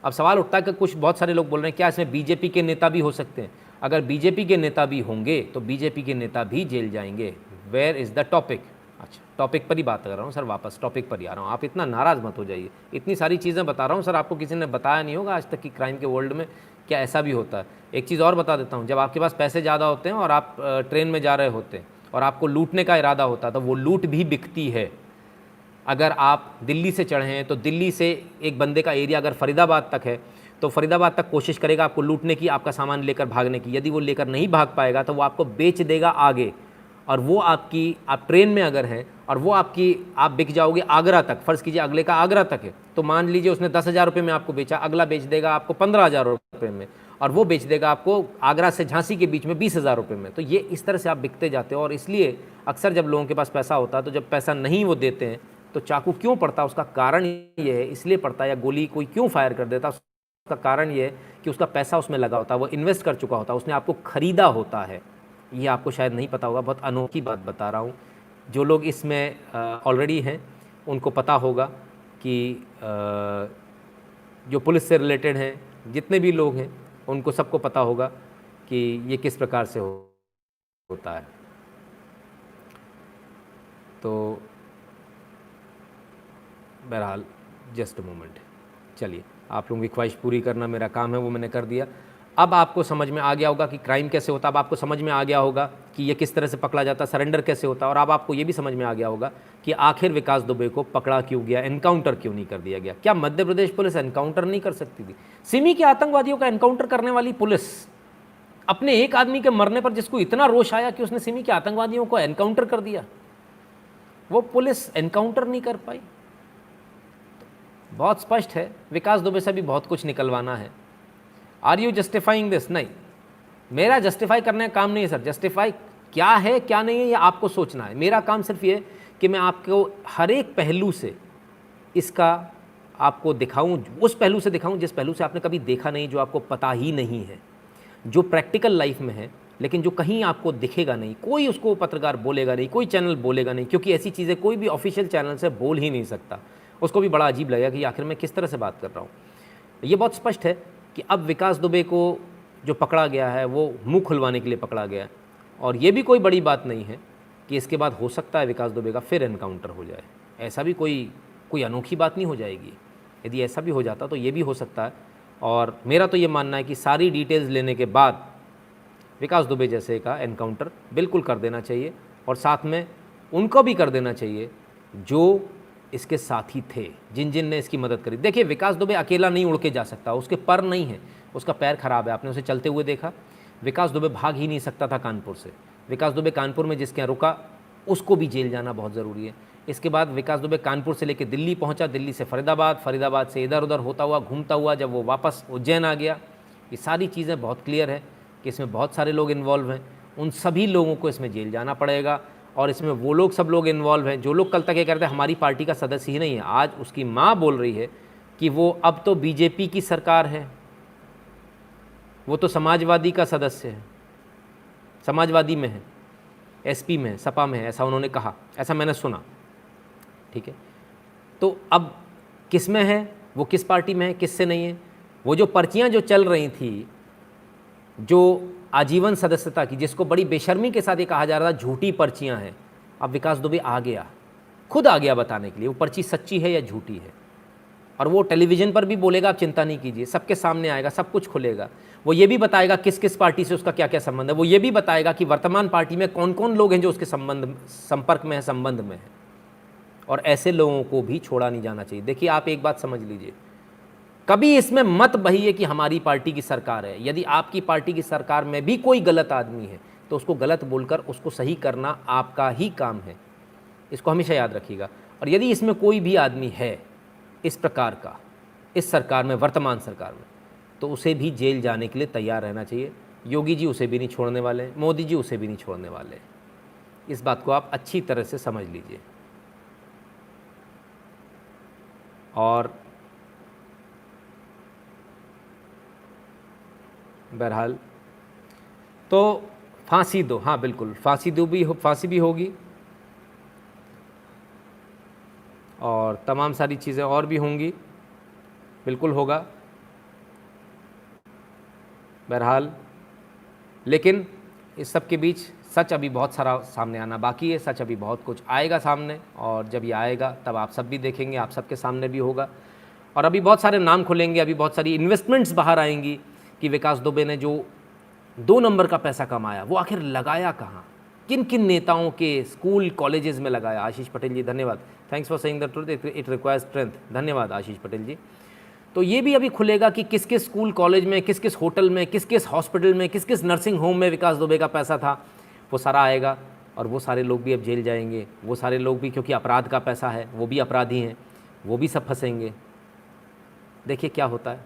अब सवाल उठता है कि कुछ बहुत सारे लोग बोल रहे हैं क्या इसमें बीजेपी के नेता भी हो सकते हैं? अगर बीजेपी के नेता भी होंगे तो बीजेपी के नेता भी जेल जाएंगे। Where is the topic? अच्छा, टॉपिक पर ही बात कर रहा हूँ सर, वापस टॉपिक पर ही आ रहा हूँ। आप इतना नाराज़ मत हो जाइए, इतनी सारी चीज़ें बता रहा हूँ सर, आपको किसी ने बताया नहीं होगा आज तक कि क्राइम के वर्ल्ड में क्या ऐसा भी होता है। एक चीज़ और बता देता हूँ, जब आपके पास पैसे ज़्यादा होते हैं और आप ट्रेन में जा रहे होते हैं और आपको लूटने का इरादा होता है, तो वो लूट भी बिकती है। अगर आप दिल्ली से चढ़े हैं तो दिल्ली से एक बंदे का एरिया अगर फरीदाबाद तक है तो फरीदाबाद तक कोशिश करेगा आपको लूटने की, आपका सामान लेकर भागने की। यदि वो लेकर नहीं भाग पाएगा तो वो आपको बेच देगा आगे, और वो आपकी, आप ट्रेन में अगर हैं और वो आपकी, आप बिक जाओगे आगरा तक। फ़र्ज़ कीजिए अगले का आगरा तक है, तो मान लीजिए उसने 10,000 रुपये में आपको बेचा, अगला बेच देगा आपको 15,000 रुपये में, और वो बेच देगा आपको आगरा से झांसी के बीच में 20,000 रुपये में। तो ये इस तरह से आप बिकते जाते हो। और इसलिए अक्सर जब लोगों के पास पैसा होता है तो जब पैसा नहीं वो देते हैं तो चाकू क्यों पड़ता है उसका कारण ये है, इसलिए पड़ता है, या गोली कोई क्यों फायर कर देता है उसका कारण ये है कि उसका पैसा उसमें लगा होता है, वो इन्वेस्ट कर चुका होता है, उसने आपको ख़रीदा होता है। ये आपको शायद नहीं पता होगा, बहुत अनोखी बात बता रहा हूँ। जो लोग इसमें ऑलरेडी हैं उनको पता होगा कि जो पुलिस से रिलेटेड हैं, जितने भी लोग हैं उनको सबको पता होगा कि ये किस प्रकार से होता है। तो बहरहाल जस्ट अ मोमेंट, चलिए, आप लोगों की ख्वाहिश पूरी करना मेरा काम है, वो मैंने कर दिया। अब आपको समझ में आ गया होगा कि क्राइम कैसे होता है, अब आपको समझ में आ गया होगा कि ये किस तरह से पकड़ा जाता है, सरेंडर कैसे होता है, और अब आपको ये भी समझ में आ गया होगा कि आखिर विकास दुबे को पकड़ा क्यों गया, एनकाउंटर क्यों नहीं कर दिया गया। क्या मध्य प्रदेश पुलिस एनकाउंटर नहीं कर सकती थी? सिमी के आतंकवादियों का एनकाउंटर करने वाली पुलिस, अपने एक आदमी के मरने पर जिसको इतना रोष आया कि उसने सिमी के आतंकवादियों को एनकाउंटर कर दिया, वो पुलिस एनकाउंटर नहीं कर पाई। बहुत स्पष्ट है, विकास दुबे से भी बहुत कुछ निकलवाना है। Are you justifying this? नहीं, मेरा जस्टिफाई करने का काम नहीं है सर। जस्टिफाई क्या है क्या नहीं है ये आपको सोचना है। मेरा काम सिर्फ ये कि मैं आपको हर एक पहलू से इसका आपको दिखाऊं, उस पहलू से दिखाऊं जिस पहलू से आपने कभी देखा नहीं, जो आपको पता ही नहीं है, जो प्रैक्टिकल लाइफ में है, लेकिन जो कहीं आपको दिखेगा नहीं। कोई उसको पत्रकार बोलेगा नहीं, कोई चैनल बोलेगा नहीं, क्योंकि ऐसी चीज़ें कोई भी ऑफिशियल चैनल से बोल ही नहीं सकता। उसको भी बड़ा अजीब लगेगा कि आखिर मैं किस तरह से बात कर रहा हूँ। ये बहुत स्पष्ट है कि अब विकास दुबे को जो पकड़ा गया है वो मुंह खुलवाने के लिए पकड़ा गया है, और ये भी कोई बड़ी बात नहीं है कि इसके बाद हो सकता है विकास दुबे का फिर एनकाउंटर हो जाए। ऐसा भी कोई अनोखी बात नहीं हो जाएगी। यदि ऐसा भी हो जाता तो ये भी हो सकता है। और मेरा तो ये मानना है कि सारी डिटेल्स लेने के बाद विकास दुबे जैसे का एनकाउंटर बिल्कुल कर देना चाहिए, और साथ में उनको भी कर देना चाहिए जो इसके साथी थे, जिन जिन ने इसकी मदद करी। देखिए, विकास दुबे अकेला नहीं उड़ के जा सकता, उसके पर नहीं है, उसका पैर खराब है, आपने उसे चलते हुए देखा। विकास दुबे भाग ही नहीं सकता था कानपुर से। विकास दुबे कानपुर में जिसके यहाँ रुका उसको भी जेल जाना बहुत ज़रूरी है। इसके बाद विकास दुबे कानपुर से लेकर दिल्ली पहुंचा, दिल्ली से फरीदाबाद, फरीदाबाद से इधर उधर होता हुआ घूमता हुआ जब वो वापस उज्जैन आ गया। ये सारी चीज़ें बहुत क्लियर है कि इसमें बहुत सारे लोग इन्वॉल्व हैं। उन सभी लोगों को इसमें जेल जाना पड़ेगा, और इसमें वो लोग सब लोग इन्वॉल्व हैं जो लोग कल तक ये कहते हैं हमारी पार्टी का सदस्य ही नहीं है। आज उसकी माँ बोल रही है कि वो अब तो बीजेपी की सरकार है, वो तो समाजवादी का सदस्य है, समाजवादी में है, एसपी में है, सपा में है, ऐसा उन्होंने कहा, ऐसा मैंने सुना। ठीक है, तो अब किस में है, वो किस पार्टी में है, किससे नहीं है। वो जो पर्चियां जो चल रही थी, जो आजीवन सदस्यता की, जिसको बड़ी बेशर्मी के साथ ये कहा जा रहा था झूठी पर्चियां हैं, अब विकास दुबे आ गया, खुद आ गया बताने के लिए वो पर्ची सच्ची है या झूठी है। और वो टेलीविज़न पर भी बोलेगा, आप चिंता नहीं कीजिए, सबके सामने आएगा, सब कुछ खुलेगा। वो ये भी बताएगा किस किस पार्टी से उसका क्या क्या संबंध है। वो ये भी बताएगा कि वर्तमान पार्टी में कौन कौन लोग हैं जो उसके संपर्क में है, संबंध में है। और ऐसे लोगों को भी छोड़ा नहीं जाना चाहिए। देखिए, आप एक बात समझ लीजिए, कभी इसमें मत बहिए कि हमारी पार्टी की सरकार है। यदि आपकी पार्टी की सरकार में भी कोई गलत आदमी है तो उसको गलत बोलकर उसको सही करना आपका ही काम है, इसको हमेशा याद रखिएगा। और यदि इसमें कोई भी आदमी है इस प्रकार का इस सरकार में, वर्तमान सरकार में, तो उसे भी जेल जाने के लिए तैयार रहना चाहिए। योगी जी उसे भी नहीं छोड़ने वाले, मोदी जी उसे भी नहीं छोड़ने वाले। इस बात को आप अच्छी तरह से समझ लीजिए। और बहरहाल तो फांसी दो, हाँ बिल्कुल फांसी भी होगी, और तमाम सारी चीज़ें और भी होंगी, बिल्कुल होगा बहरहाल। लेकिन इस सब के बीच सच अभी बहुत सारा सामने आना बाकी है। सच अभी बहुत कुछ आएगा सामने, और जब ये आएगा तब आप सब भी देखेंगे, आप सबके सामने भी होगा। और अभी बहुत सारे नाम खुलेंगे, अभी बहुत सारी इन्वेस्टमेंट्स बाहर आएंगी कि विकास दुबे ने जो 2 नंबर का पैसा कमाया वो आखिर लगाया कहाँ, किन किन नेताओं के स्कूल कॉलेजेस में लगाया। आशीष पटेल जी धन्यवाद, thanks for saying the truth, it requires strength, धन्यवाद आशीष पटेल जी। तो ये भी अभी खुलेगा कि किस किस स्कूल कॉलेज में, किस किस होटल में, किस किस हॉस्पिटल में, किस किस नर्सिंग होम में विकास दुबे का पैसा था। वो सारा आएगा, और वो सारे लोग भी अब जेल जाएंगे। वो सारे लोग भी, क्योंकि अपराध का पैसा है, वो भी अपराधी हैं, वो भी सब फंसेंगे। देखिए क्या होता है।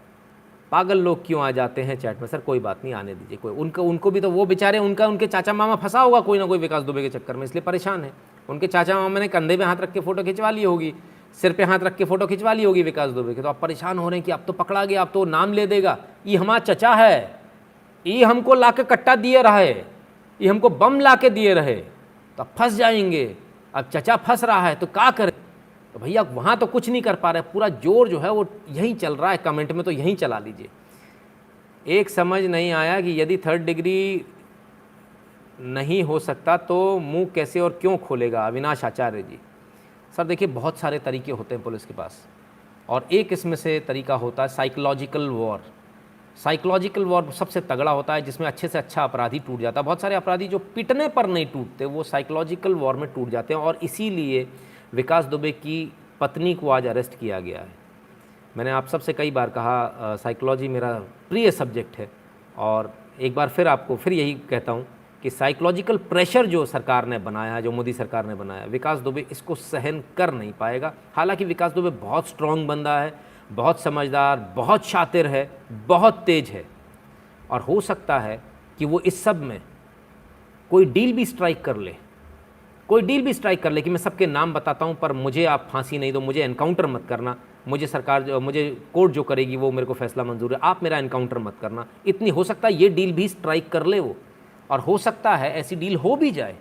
पागल लोग क्यों आ जाते हैं चैट में, सर कोई बात नहीं, आने दीजिए। कोई उनको भी तो वो बेचारे, उनके चाचा मामा फंसा होगा कोई ना कोई विकास दुबे के चक्कर में, इसलिए परेशान है। उनके चाचा मामा ने कंधे पे हाथ रख के फ़ोटो खिंचवा ली होगी, सिर पे हाथ रख के फ़ोटो खिंचवा ली होगी विकास दुबे के, तो आप परेशान हो रहे हैं कि अब तो पकड़ा गया, अब तो नाम ले देगा, ये हमारा चचा है, ये हमको ला के कट्टा दिए रहे, ये हमको बम ला के दिए रहे, तो अब फंस जाएंगे। अब चचा फंस रहा है तो क्या करें। तो भैया वहाँ तो कुछ नहीं कर पा रहे, पूरा जोर जो है वो यहीं चल रहा है, कमेंट में तो यहीं चला लीजिए। एक समझ नहीं आया कि यदि 3rd डिग्री नहीं हो सकता तो मुंह कैसे और क्यों खोलेगा, अविनाश आचार्य जी। सर देखिए, बहुत सारे तरीके होते हैं पुलिस के पास, और एक इसमें से तरीका होता है साइकोलॉजिकल वॉर। साइकोलॉजिकल वॉर सबसे तगड़ा होता है, जिसमें अच्छे से अच्छा अपराधी टूट जाता है। बहुत सारे अपराधी जो पिटने पर नहीं टूटते, वो साइकोलॉजिकल वॉर में टूट जाते हैं, और इसीलिए विकास दुबे की पत्नी को आज अरेस्ट किया गया है। मैंने आप सबसे कई बार कहा, साइकोलॉजी मेरा प्रिय सब्जेक्ट है, और एक बार फिर आपको फिर यही कहता हूँ कि साइकोलॉजिकल प्रेशर जो सरकार ने बनाया, जो मोदी सरकार ने बनाया, विकास दुबे इसको सहन कर नहीं पाएगा। हालांकि विकास दुबे बहुत स्ट्रॉन्ग बंदा है, बहुत समझदार, बहुत शातिर है, बहुत तेज है, और हो सकता है कि वो इस सब में कोई डील भी स्ट्राइक कर ले, कि मैं सबके नाम बताता हूँ पर मुझे आप फांसी नहीं दो, मुझे एनकाउंटर मत करना, मुझे सरकार मुझे कोर्ट जो करेगी वो मेरे को फैसला मंजूर है, आप मेरा एनकाउंटर मत करना। इतनी हो सकता है ये डील भी स्ट्राइक कर ले वो, और हो सकता है ऐसी डील हो भी जाए,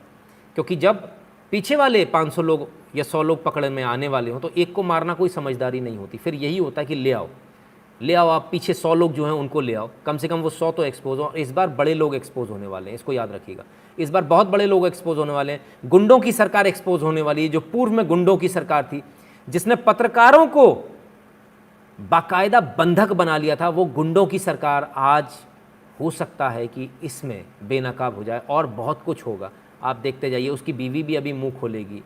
क्योंकि जब पीछे वाले 500 लोग या 100 लोग पकड़ में आने वाले हों तो एक को मारना कोई समझदारी नहीं होती। फिर यही होता है कि ले आओ, ले आओ आप पीछे 100 लोग जो हैं उनको ले आओ, कम से कम वो 100 तो एक्सपोज हो। और इस बार बड़े लोग एक्सपोज होने वाले हैं, इसको याद रखिएगा। इस बार बहुत बड़े लोग एक्सपोज होने वाले हैं। गुंडों की सरकार एक्सपोज होने वाली है, जो पूर्व में गुंडों की सरकार थी, जिसने पत्रकारों को बाकायदा बंधक बना लिया था, वो गुंडों की सरकार आज हो सकता है कि इसमें बेनकाब हो जाए और बहुत कुछ होगा। आप देखते जाइए, उसकी बीवी भी अभी मुंह खोलेगी।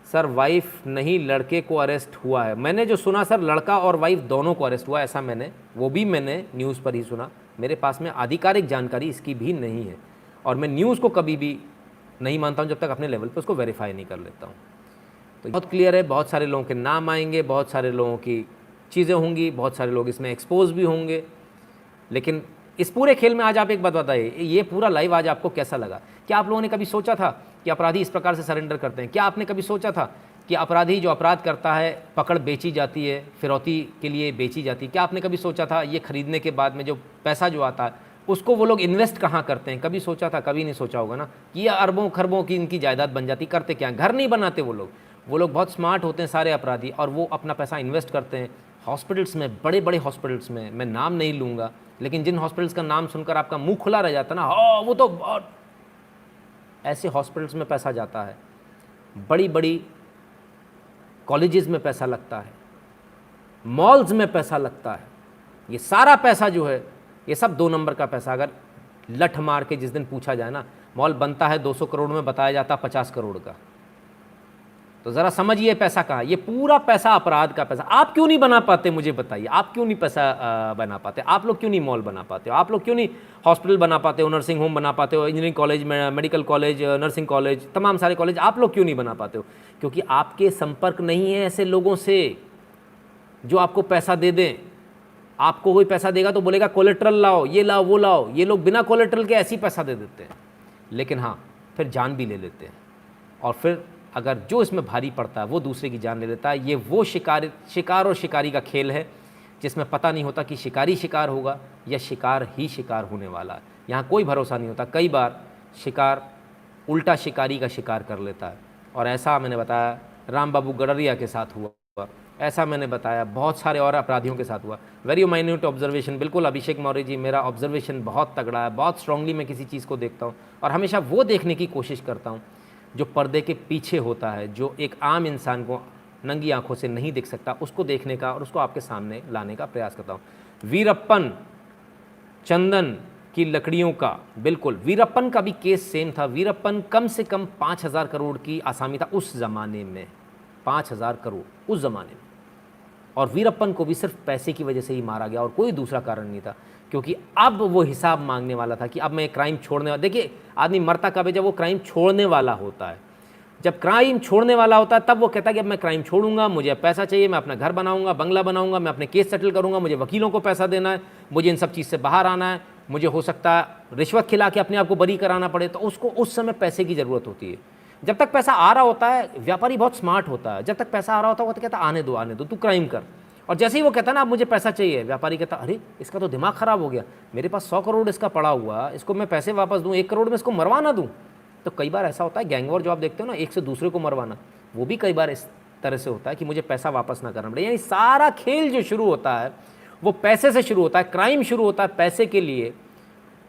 सर वाइफ नहीं, लड़के को अरेस्ट हुआ है। मैंने जो सुना सर, लड़का और वाइफ दोनों को अरेस्ट हुआ, ऐसा वो भी मैंने न्यूज़ पर ही सुना। मेरे पास में आधिकारिक जानकारी इसकी भी नहीं है, और मैं न्यूज़ को कभी भी नहीं मानता हूं जब तक अपने लेवल पर उसको वेरीफाई नहीं कर लेता हूं। तो बहुत क्लियर है, बहुत सारे लोगों के नाम आएंगे, बहुत सारे लोगों की चीज़ें होंगी, बहुत सारे लोग इसमें एक्सपोज भी होंगे। लेकिन इस पूरे खेल में आज आप एक बात बताइए, ये पूरा लाइव आज आपको कैसा लगा? क्या आप लोगों ने कभी सोचा था कि अपराधी इस प्रकार से सरेंडर करते हैं? क्या आपने कभी सोचा था कि अपराधी जो अपराध करता है, पकड़ बेची जाती है, फिरौती के लिए बेची जाती है? क्या आपने कभी सोचा था ये खरीदने के बाद में जो पैसा जो आता है उसको वो लोग इन्वेस्ट कहाँ करते हैं? कभी सोचा था? कभी नहीं सोचा होगा ना कि ये अरबों खरबों की इनकी जायदाद बन जाती। करते क्या? घर नहीं बनाते वो लोग बहुत स्मार्ट होते हैं सारे अपराधी, और वो अपना पैसा इन्वेस्ट करते हैं हॉस्पिटल्स में, बड़े बड़े हॉस्पिटल्स में। मैं नाम नहीं लूँगा, लेकिन जिन हॉस्पिटल्स का नाम सुनकर आपका मुंह खुला रह जाता ना, हाँ वो तो बहुत, ऐसे हॉस्पिटल्स में पैसा जाता है, बड़ी बड़ी कॉलेजेस में पैसा लगता है, मॉल्स में पैसा लगता है। ये सारा पैसा जो है, ये सब 2 नंबर का पैसा। अगर लठ मार के जिस दिन पूछा जाए ना, मॉल बनता है 200 करोड़ में, बताया जाता 50 करोड़ का। तो ज़रा समझिए पैसा कहाँ, ये पूरा पैसा अपराध का पैसा। आप क्यों नहीं बना पाते, मुझे बताइए, आप क्यों नहीं पैसा बना पाते? आप लोग क्यों नहीं मॉल बना पाते हो? आप लोग क्यों नहीं हॉस्पिटल बना पाते हो, नर्सिंग होम बना पाते हो, engineering college, medical college, nursing college, तमाम सारे कॉलेज आप लोग क्यों नहीं बना पाते हो? क्योंकि आपके संपर्क नहीं है ऐसे लोगों से जो आपको पैसा दे दें। आपको कोई पैसा देगा तो बोलेगा कोलेट्रल लाओ, ये लाओ, वो लाओ। ये लोग बिना कोलेट्रल के ऐसे ही पैसा दे देते हैं, लेकिन हाँ फिर जान भी ले लेते हैं। और फिर अगर जो इसमें भारी पड़ता है वो दूसरे की जान ले लेता है। ये वो शिकार और शिकारी का खेल है, जिसमें पता नहीं होता कि शिकारी शिकार होगा या शिकार ही शिकार होने वाला है। यहाँ कोई भरोसा नहीं होता। कई बार शिकार उल्टा शिकारी का शिकार कर लेता है, और ऐसा मैंने बताया राम बाबू गडरिया के साथ हुआ, ऐसा मैंने बताया बहुत सारे और अपराधियों के साथ हुआ। वेरी माइन्यूट ऑब्जर्वेशन, बिल्कुल अभिषेक मौर्य जी, मेरा ऑब्जर्वेशन बहुत तगड़ा है, बहुत स्ट्रांगली मैं किसी चीज़ को देखता हूँ, और हमेशा वो देखने की कोशिश करता हूँ जो पर्दे के पीछे होता है, जो एक आम इंसान को नंगी आंखों से नहीं दिख सकता, उसको देखने का और उसको आपके सामने लाने का प्रयास करता हूँ। वीरप्पन चंदन की लकड़ियों का, बिल्कुल वीरप्पन का भी केस सेम था। वीरप्पन कम से कम 5,000 करोड़ की आसामी था उस ज़माने में, 5,000 करोड़ उस ज़माने में। और वीरप्पन को भी सिर्फ पैसे की वजह से ही मारा गया और कोई दूसरा कारण नहीं था, क्योंकि अब वो हिसाब मांगने वाला था कि अब मैं क्राइम छोड़ने वाला। देखिए आदमी मरता कब है? जब वो क्राइम छोड़ने वाला होता है। जब क्राइम छोड़ने वाला होता है तब वो कहता है कि अब मैं क्राइम छोड़ूंगा, मुझे पैसा चाहिए, मैं अपना घर बनाऊंगा, बंगला बनाऊंगा, मैं अपने केस सेटल करूंगा, मुझे वकीलों को पैसा देना है, मुझे इन सब चीज़ से बाहर आना है, मुझे हो सकता है रिश्वत खिला के अपने आप को बरी कराना पड़े। तो उसको उस समय पैसे की ज़रूरत होती है। जब तक पैसा आ रहा होता है, व्यापारी बहुत स्मार्ट होता है, जब तक पैसा आ रहा होता है वो तो कहता है आने दो तू क्राइम कर। और जैसे ही वो कहता है ना अब मुझे पैसा चाहिए, व्यापारी कहता अरे इसका तो दिमाग ख़राब हो गया, मेरे पास 100 करोड़ इसका पड़ा हुआ, इसको मैं पैसे वापस दूँ, 1 करोड़ में इसको मरवा ना दूँ। तो कई बार ऐसा होता है, गैंगवॉर जो आप देखते हो ना, एक से दूसरे को मरवाना, वो भी कई बार इस तरह से होता है कि मुझे पैसा वापस ना करना पड़े। यानी सारा खेल जो शुरू होता है वो पैसे से शुरू होता है। क्राइम शुरू होता है पैसे के लिए,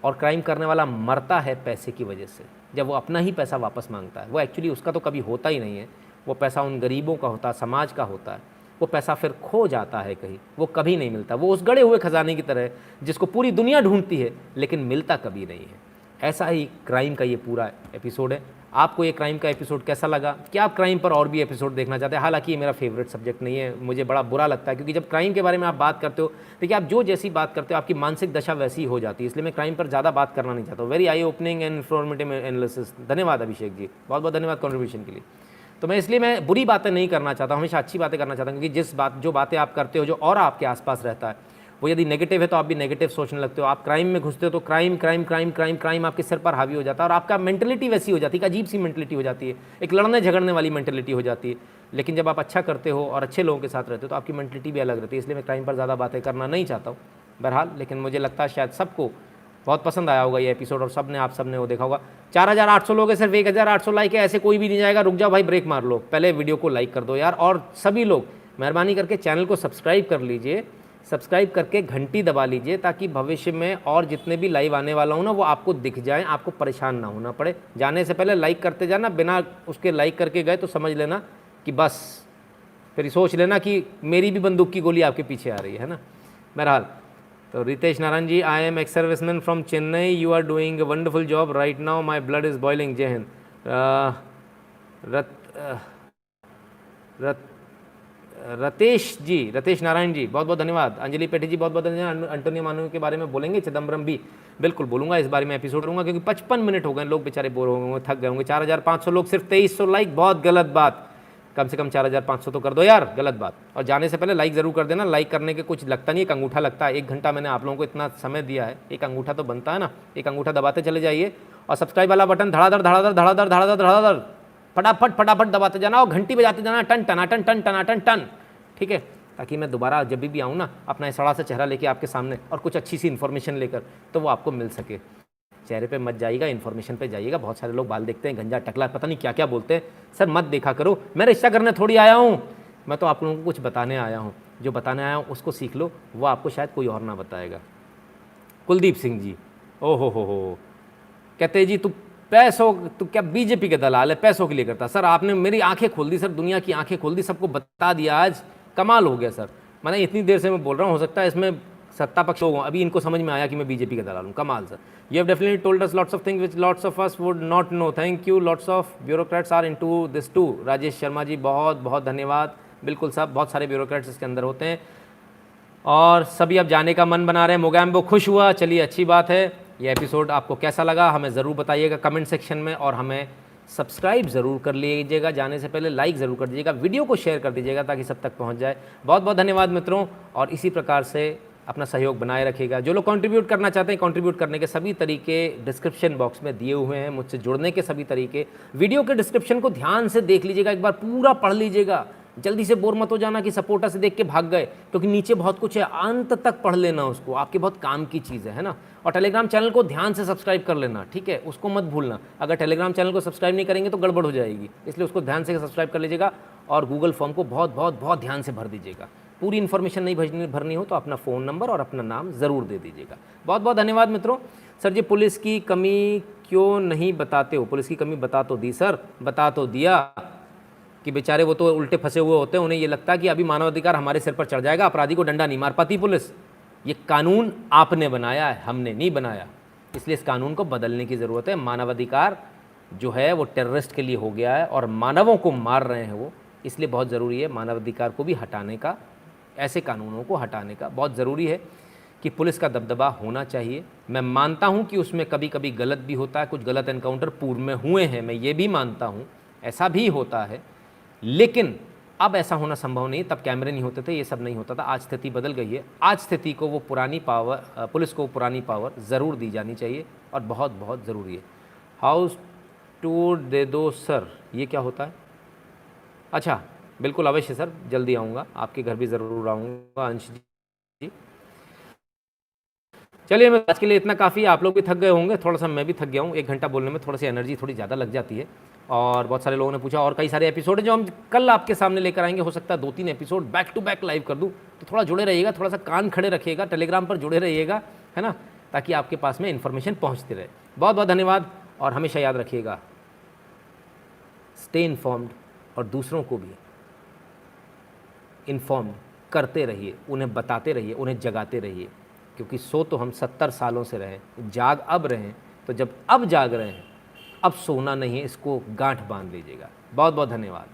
और क्राइम करने वाला मरता है पैसे की वजह से, जब वो अपना ही पैसा वापस मांगता है। वो एक्चुअली उसका तो कभी होता ही नहीं है, वो पैसा उन गरीबों का होता है, समाज का होता है। वो पैसा फिर खो जाता है कहीं, वो कभी नहीं मिलता। वो उस गड़े हुए खजाने की तरह है जिसको पूरी दुनिया ढूंढती है लेकिन मिलता कभी नहीं है। ऐसा ही क्राइम का ये पूरा एपिसोड है। आपको ये क्राइम का एपिसोड कैसा लगा? क्या आप क्राइम पर और भी एपिसोड देखना चाहते हैं? हालांकि ये मेरा फेवरेट सब्जेक्ट नहीं है, मुझे बड़ा बुरा लगता है, क्योंकि जब क्राइम के बारे में आप बात करते हो, देखिए आप जो जैसी बात करते हो आपकी मानसिक दशा वैसी हो जाती है, इसलिए मैं क्राइम पर ज़्यादा बात करना नहीं चाहता हूँ। Very I opening and informative analysis. धन्यवाद अभिषेक जी, बहुत बहुत धन्यवाद कॉन्ट्रीब्यूशन के लिए। तो मैं इसलिए मैं बुरी बातें नहीं करना चाहता हूँ, हमेशा अच्छी बातें करना चाहता हूँ, क्योंकि जो बातें आप करते हो, जो और आपके आसपास रहता है, वो यदि नेगेटिव है तो आप भी नेगेटिव सोचने लगते हो। आप क्राइम में घुसते हो तो crime crime crime crime crime आपके सिर पर हावी हो जाता है, और आपका मेंटलिटी वैसी हो जाती है, एक अजीब सी मेंटलिटी हो जाती है, एक लड़ने झगड़ने वाली मेंटलिटी हो जाती है। लेकिन जब आप अच्छा करते हो और अच्छे लोगों के साथ रहते हो तो आपकी मेंटलिटी भी अलग रहती है। इसलिए मैं क्राइम पर ज़्यादा बातें करना नहीं चाहता हूँ बहरहाल। लेकिन मुझे लगता है शायद सबको बहुत पसंद आया होगा ये एपिसोड, और आप सबने वो देखा होगा। 4,800 लोग है, सिर्फ 1,800 लाइक है, ऐसे कोई भी नहीं जाएगा। रुक जाओ भाई, ब्रेक मार लो, पहले वीडियो को लाइक कर दो यार। और सभी लोग मेहरबानी करके चैनल को सब्सक्राइब कर लीजिए, सब्सक्राइब करके घंटी दबा लीजिए ताकि भविष्य में और जितने भी लाइव आने वाला हूँ ना वो आपको दिख जाएं, आपको परेशान ना होना पड़े। जाने से पहले लाइक करते जाना, बिना उसके लाइक करके गए तो समझ लेना कि बस, फिर सोच लेना कि मेरी भी बंदूक की गोली आपके पीछे आ रही है ना। बहरहाल, तो Ritesh Narayan ji, I am ex serviceman from Chennai, you are doing a wonderful job right now, my blood is boiling, जय हिंद। रतेश जी, रतेश नारायण जी, बहुत बहुत धन्यवाद। अंजलि पेठी जी, बहुत बहुत धन्यवाद। अंटोनियो मानुओ के बारे में बोलेंगे, चिदम्बरम भी बिल्कुल बोलूँगा, इस बारे में एपिसोड करूँगा, क्योंकि 55 मिनट हो गए, लोग बेचारे बोर हो गए होंगे, थक गए होंगे। 4500 लोग, सिर्फ 2300 लाइक, बहुत गलत बात। कम से कम 4500 तो कर दो यार, गलत बात। और जाने से पहले लाइक ज़रूर कर देना। लाइक करने के कुछ लगता नहीं, एक अंगूठा लगता है। 1 घंटा मैंने आप लोगों को इतना समय दिया है, एक अंगूठा तो बनता है ना। एक अंगूठा दबाते चले जाइए और सब्सक्राइब वाला बटन धड़ाधड़ धड़ाधड़ धड़ाधड़ धड़ाधड़ धड़ाधड़ फटाफट फटाफट दबाते जाना और घंटी बजाते जाना, टन टनाटन टन टनाटन टन, ठीक है, ताकि मैं दोबारा जब भी आऊँ ना अपना ये सड़ा सा चेहरा लेके आपके सामने और कुछ अच्छी सी इन्फॉर्मेशन लेकर, तो वो आपको मिल सके। चेहरे पे मत जाइएगा, इन्फॉर्मेशन पे जाइएगा। बहुत सारे लोग बाल देखते हैं, गंजा टकला, पता नहीं क्या क्या बोलते हैं। सर मत देखा करो, मैं रिश्ता करने थोड़ी आया हूँ, मैं तो आप लोगों को कुछ बताने आया हूँ। जो बताने आया हूँ उसको सीख लो, वो आपको शायद कोई और ना बताएगा। कुलदीप सिंह जी, ओ हो, कहते जी तू क्या बीजेपी के दलाल है, पैसों के लिए करता। सर आपने मेरी आंखें खोल दी सर, दुनिया की आंखें खोल दी, सबको बता दिया आज, कमाल हो गया सर। मैंने इतनी देर से मैं बोल रहा हूँ, हो सकता है इसमें सत्ता पक्ष लोग हों, अभी इनको समझ में आया कि मैं बीजेपी का दलाल हूँ, कमाल sir. You have definitely told us lots of things which lots of us would not know, thank you. Lots of bureaucrats are into this too. Rajesh Sharma ji, बहुत बहुत धन्यवाद। बिल्कुल साहब, बहुत सारे ब्यूरोक्रेट्स इसके अंदर होते हैं और सभी अब जाने का मन बना रहे हैं। मोगैम्बो खुश हुआ, चलिए अच्छी बात है। ये एपिसोड आपको कैसा लगा हमें ज़रूर बताइएगा कमेंट सेक्शन में, और हमें सब्सक्राइब ज़रूर कर लीजिएगा, जाने से पहले लाइक ज़रूर कर दीजिएगा, वीडियो को शेयर कर दीजिएगा ताकि सब तक पहुंच जाए। बहुत बहुत धन्यवाद मित्रों, और इसी प्रकार से अपना सहयोग बनाए रखिएगा। जो लोग कंट्रीब्यूट करना चाहते हैं, कंट्रीब्यूट करने के सभी तरीके डिस्क्रिप्शन बॉक्स में दिए हुए हैं, मुझसे जुड़ने के सभी तरीके वीडियो के डिस्क्रिप्शन को ध्यान से देख लीजिएगा, एक बार पूरा पढ़ लीजिएगा। जल्दी से बोर मत हो जाना कि सपोर्टर से देख के भाग गए, क्योंकि नीचे बहुत कुछ है, अंत तक पढ़ लेना उसको, आपके बहुत काम की चीज़ है ना। और टेलीग्राम चैनल को ध्यान से सब्सक्राइब कर लेना, ठीक है, उसको मत भूलना। अगर टेलीग्राम चैनल को सब्सक्राइब नहीं करेंगे तो गड़बड़ हो जाएगी, इसलिए उसको ध्यान से सब्सक्राइब कर लीजिएगा। और गूगल फॉर्म को बहुत बहुत बहुत ध्यान से भर दीजिएगा। पूरी इन्फॉर्मेशन नहीं भरनी हो तो अपना फ़ोन नंबर और अपना नाम ज़रूर दे दीजिएगा। बहुत बहुत धन्यवाद मित्रों। सर जी पुलिस की कमी क्यों नहीं बताते हो? पुलिस की कमी बता तो दी सर, बता तो दिया कि बेचारे वो तो उल्टे फंसे हुए होते हैं, उन्हें ये लगता है कि अभी मानवाधिकार हमारे सिर पर चढ़ जाएगा, अपराधी को डंडा नहीं मार पाती पुलिस। ये कानून आपने बनाया है, हमने नहीं बनाया, इसलिए इस कानून को बदलने की ज़रूरत है। मानवाधिकार जो है वो टेररिस्ट के लिए हो गया है और मानवों को मार रहे हैं वो, इसलिए बहुत ज़रूरी है मानवाधिकार को भी हटाने का, ऐसे कानूनों को हटाने का बहुत ज़रूरी है कि पुलिस का दबदबा होना चाहिए। मैं मानता हूँ कि उसमें कभी कभी गलत भी होता है, कुछ गलत एनकाउंटर पूर्व में हुए हैं, मैं ये भी मानता हूँ, ऐसा भी होता है, लेकिन अब ऐसा होना संभव नहीं। तब कैमरे नहीं होते थे, ये सब नहीं होता था, आज स्थिति बदल गई है। आज स्थिति को वो पुरानी पावर, पुलिस को पुरानी पावर ज़रूर दी जानी चाहिए और बहुत बहुत ज़रूरी है। हाउस टूर दे दो सर, ये क्या होता है? अच्छा बिल्कुल अवश्य सर, जल्दी आऊँगा, आपके घर भी ज़रूर आऊँगा। अंश जी चलिए, मैं आज के लिए इतना काफ़ी है। आप लोग भी थक गए होंगे, थोड़ा सा मैं भी थक गया हूँ। 1 घंटा बोलने में थोड़ा सी एनर्जी थोड़ी ज़्यादा लग जाती है। और बहुत सारे लोगों ने पूछा, और कई सारे एपिसोड हैं जो हम कल आपके सामने लेकर आएंगे। हो सकता है 2-3 episode back to back live कर दूँ, तो थोड़ा जुड़े रहिएगा, थोड़ा सा कान खड़े रखिएगा, टेलीग्राम पर जुड़े रहिएगा, है ना, ताकि आपके पास में इन्फॉर्मेशन पहुँचती रहे। बहुत बहुत धन्यवाद, और हमेशा याद रखिएगा, स्टे इन्फॉर्म्ड, और दूसरों को भी इन्फॉर्म करते रहिए, उन्हें बताते रहिए, उन्हें जगाते रहिए, क्योंकि सो तो हम 70 सालों से रहे, जाग अब रहे हैं, तो जब अब जाग रहे हैं, अब सोना नहीं है, इसको गांठ बांध लीजिएगा। बहुत बहुत धन्यवाद।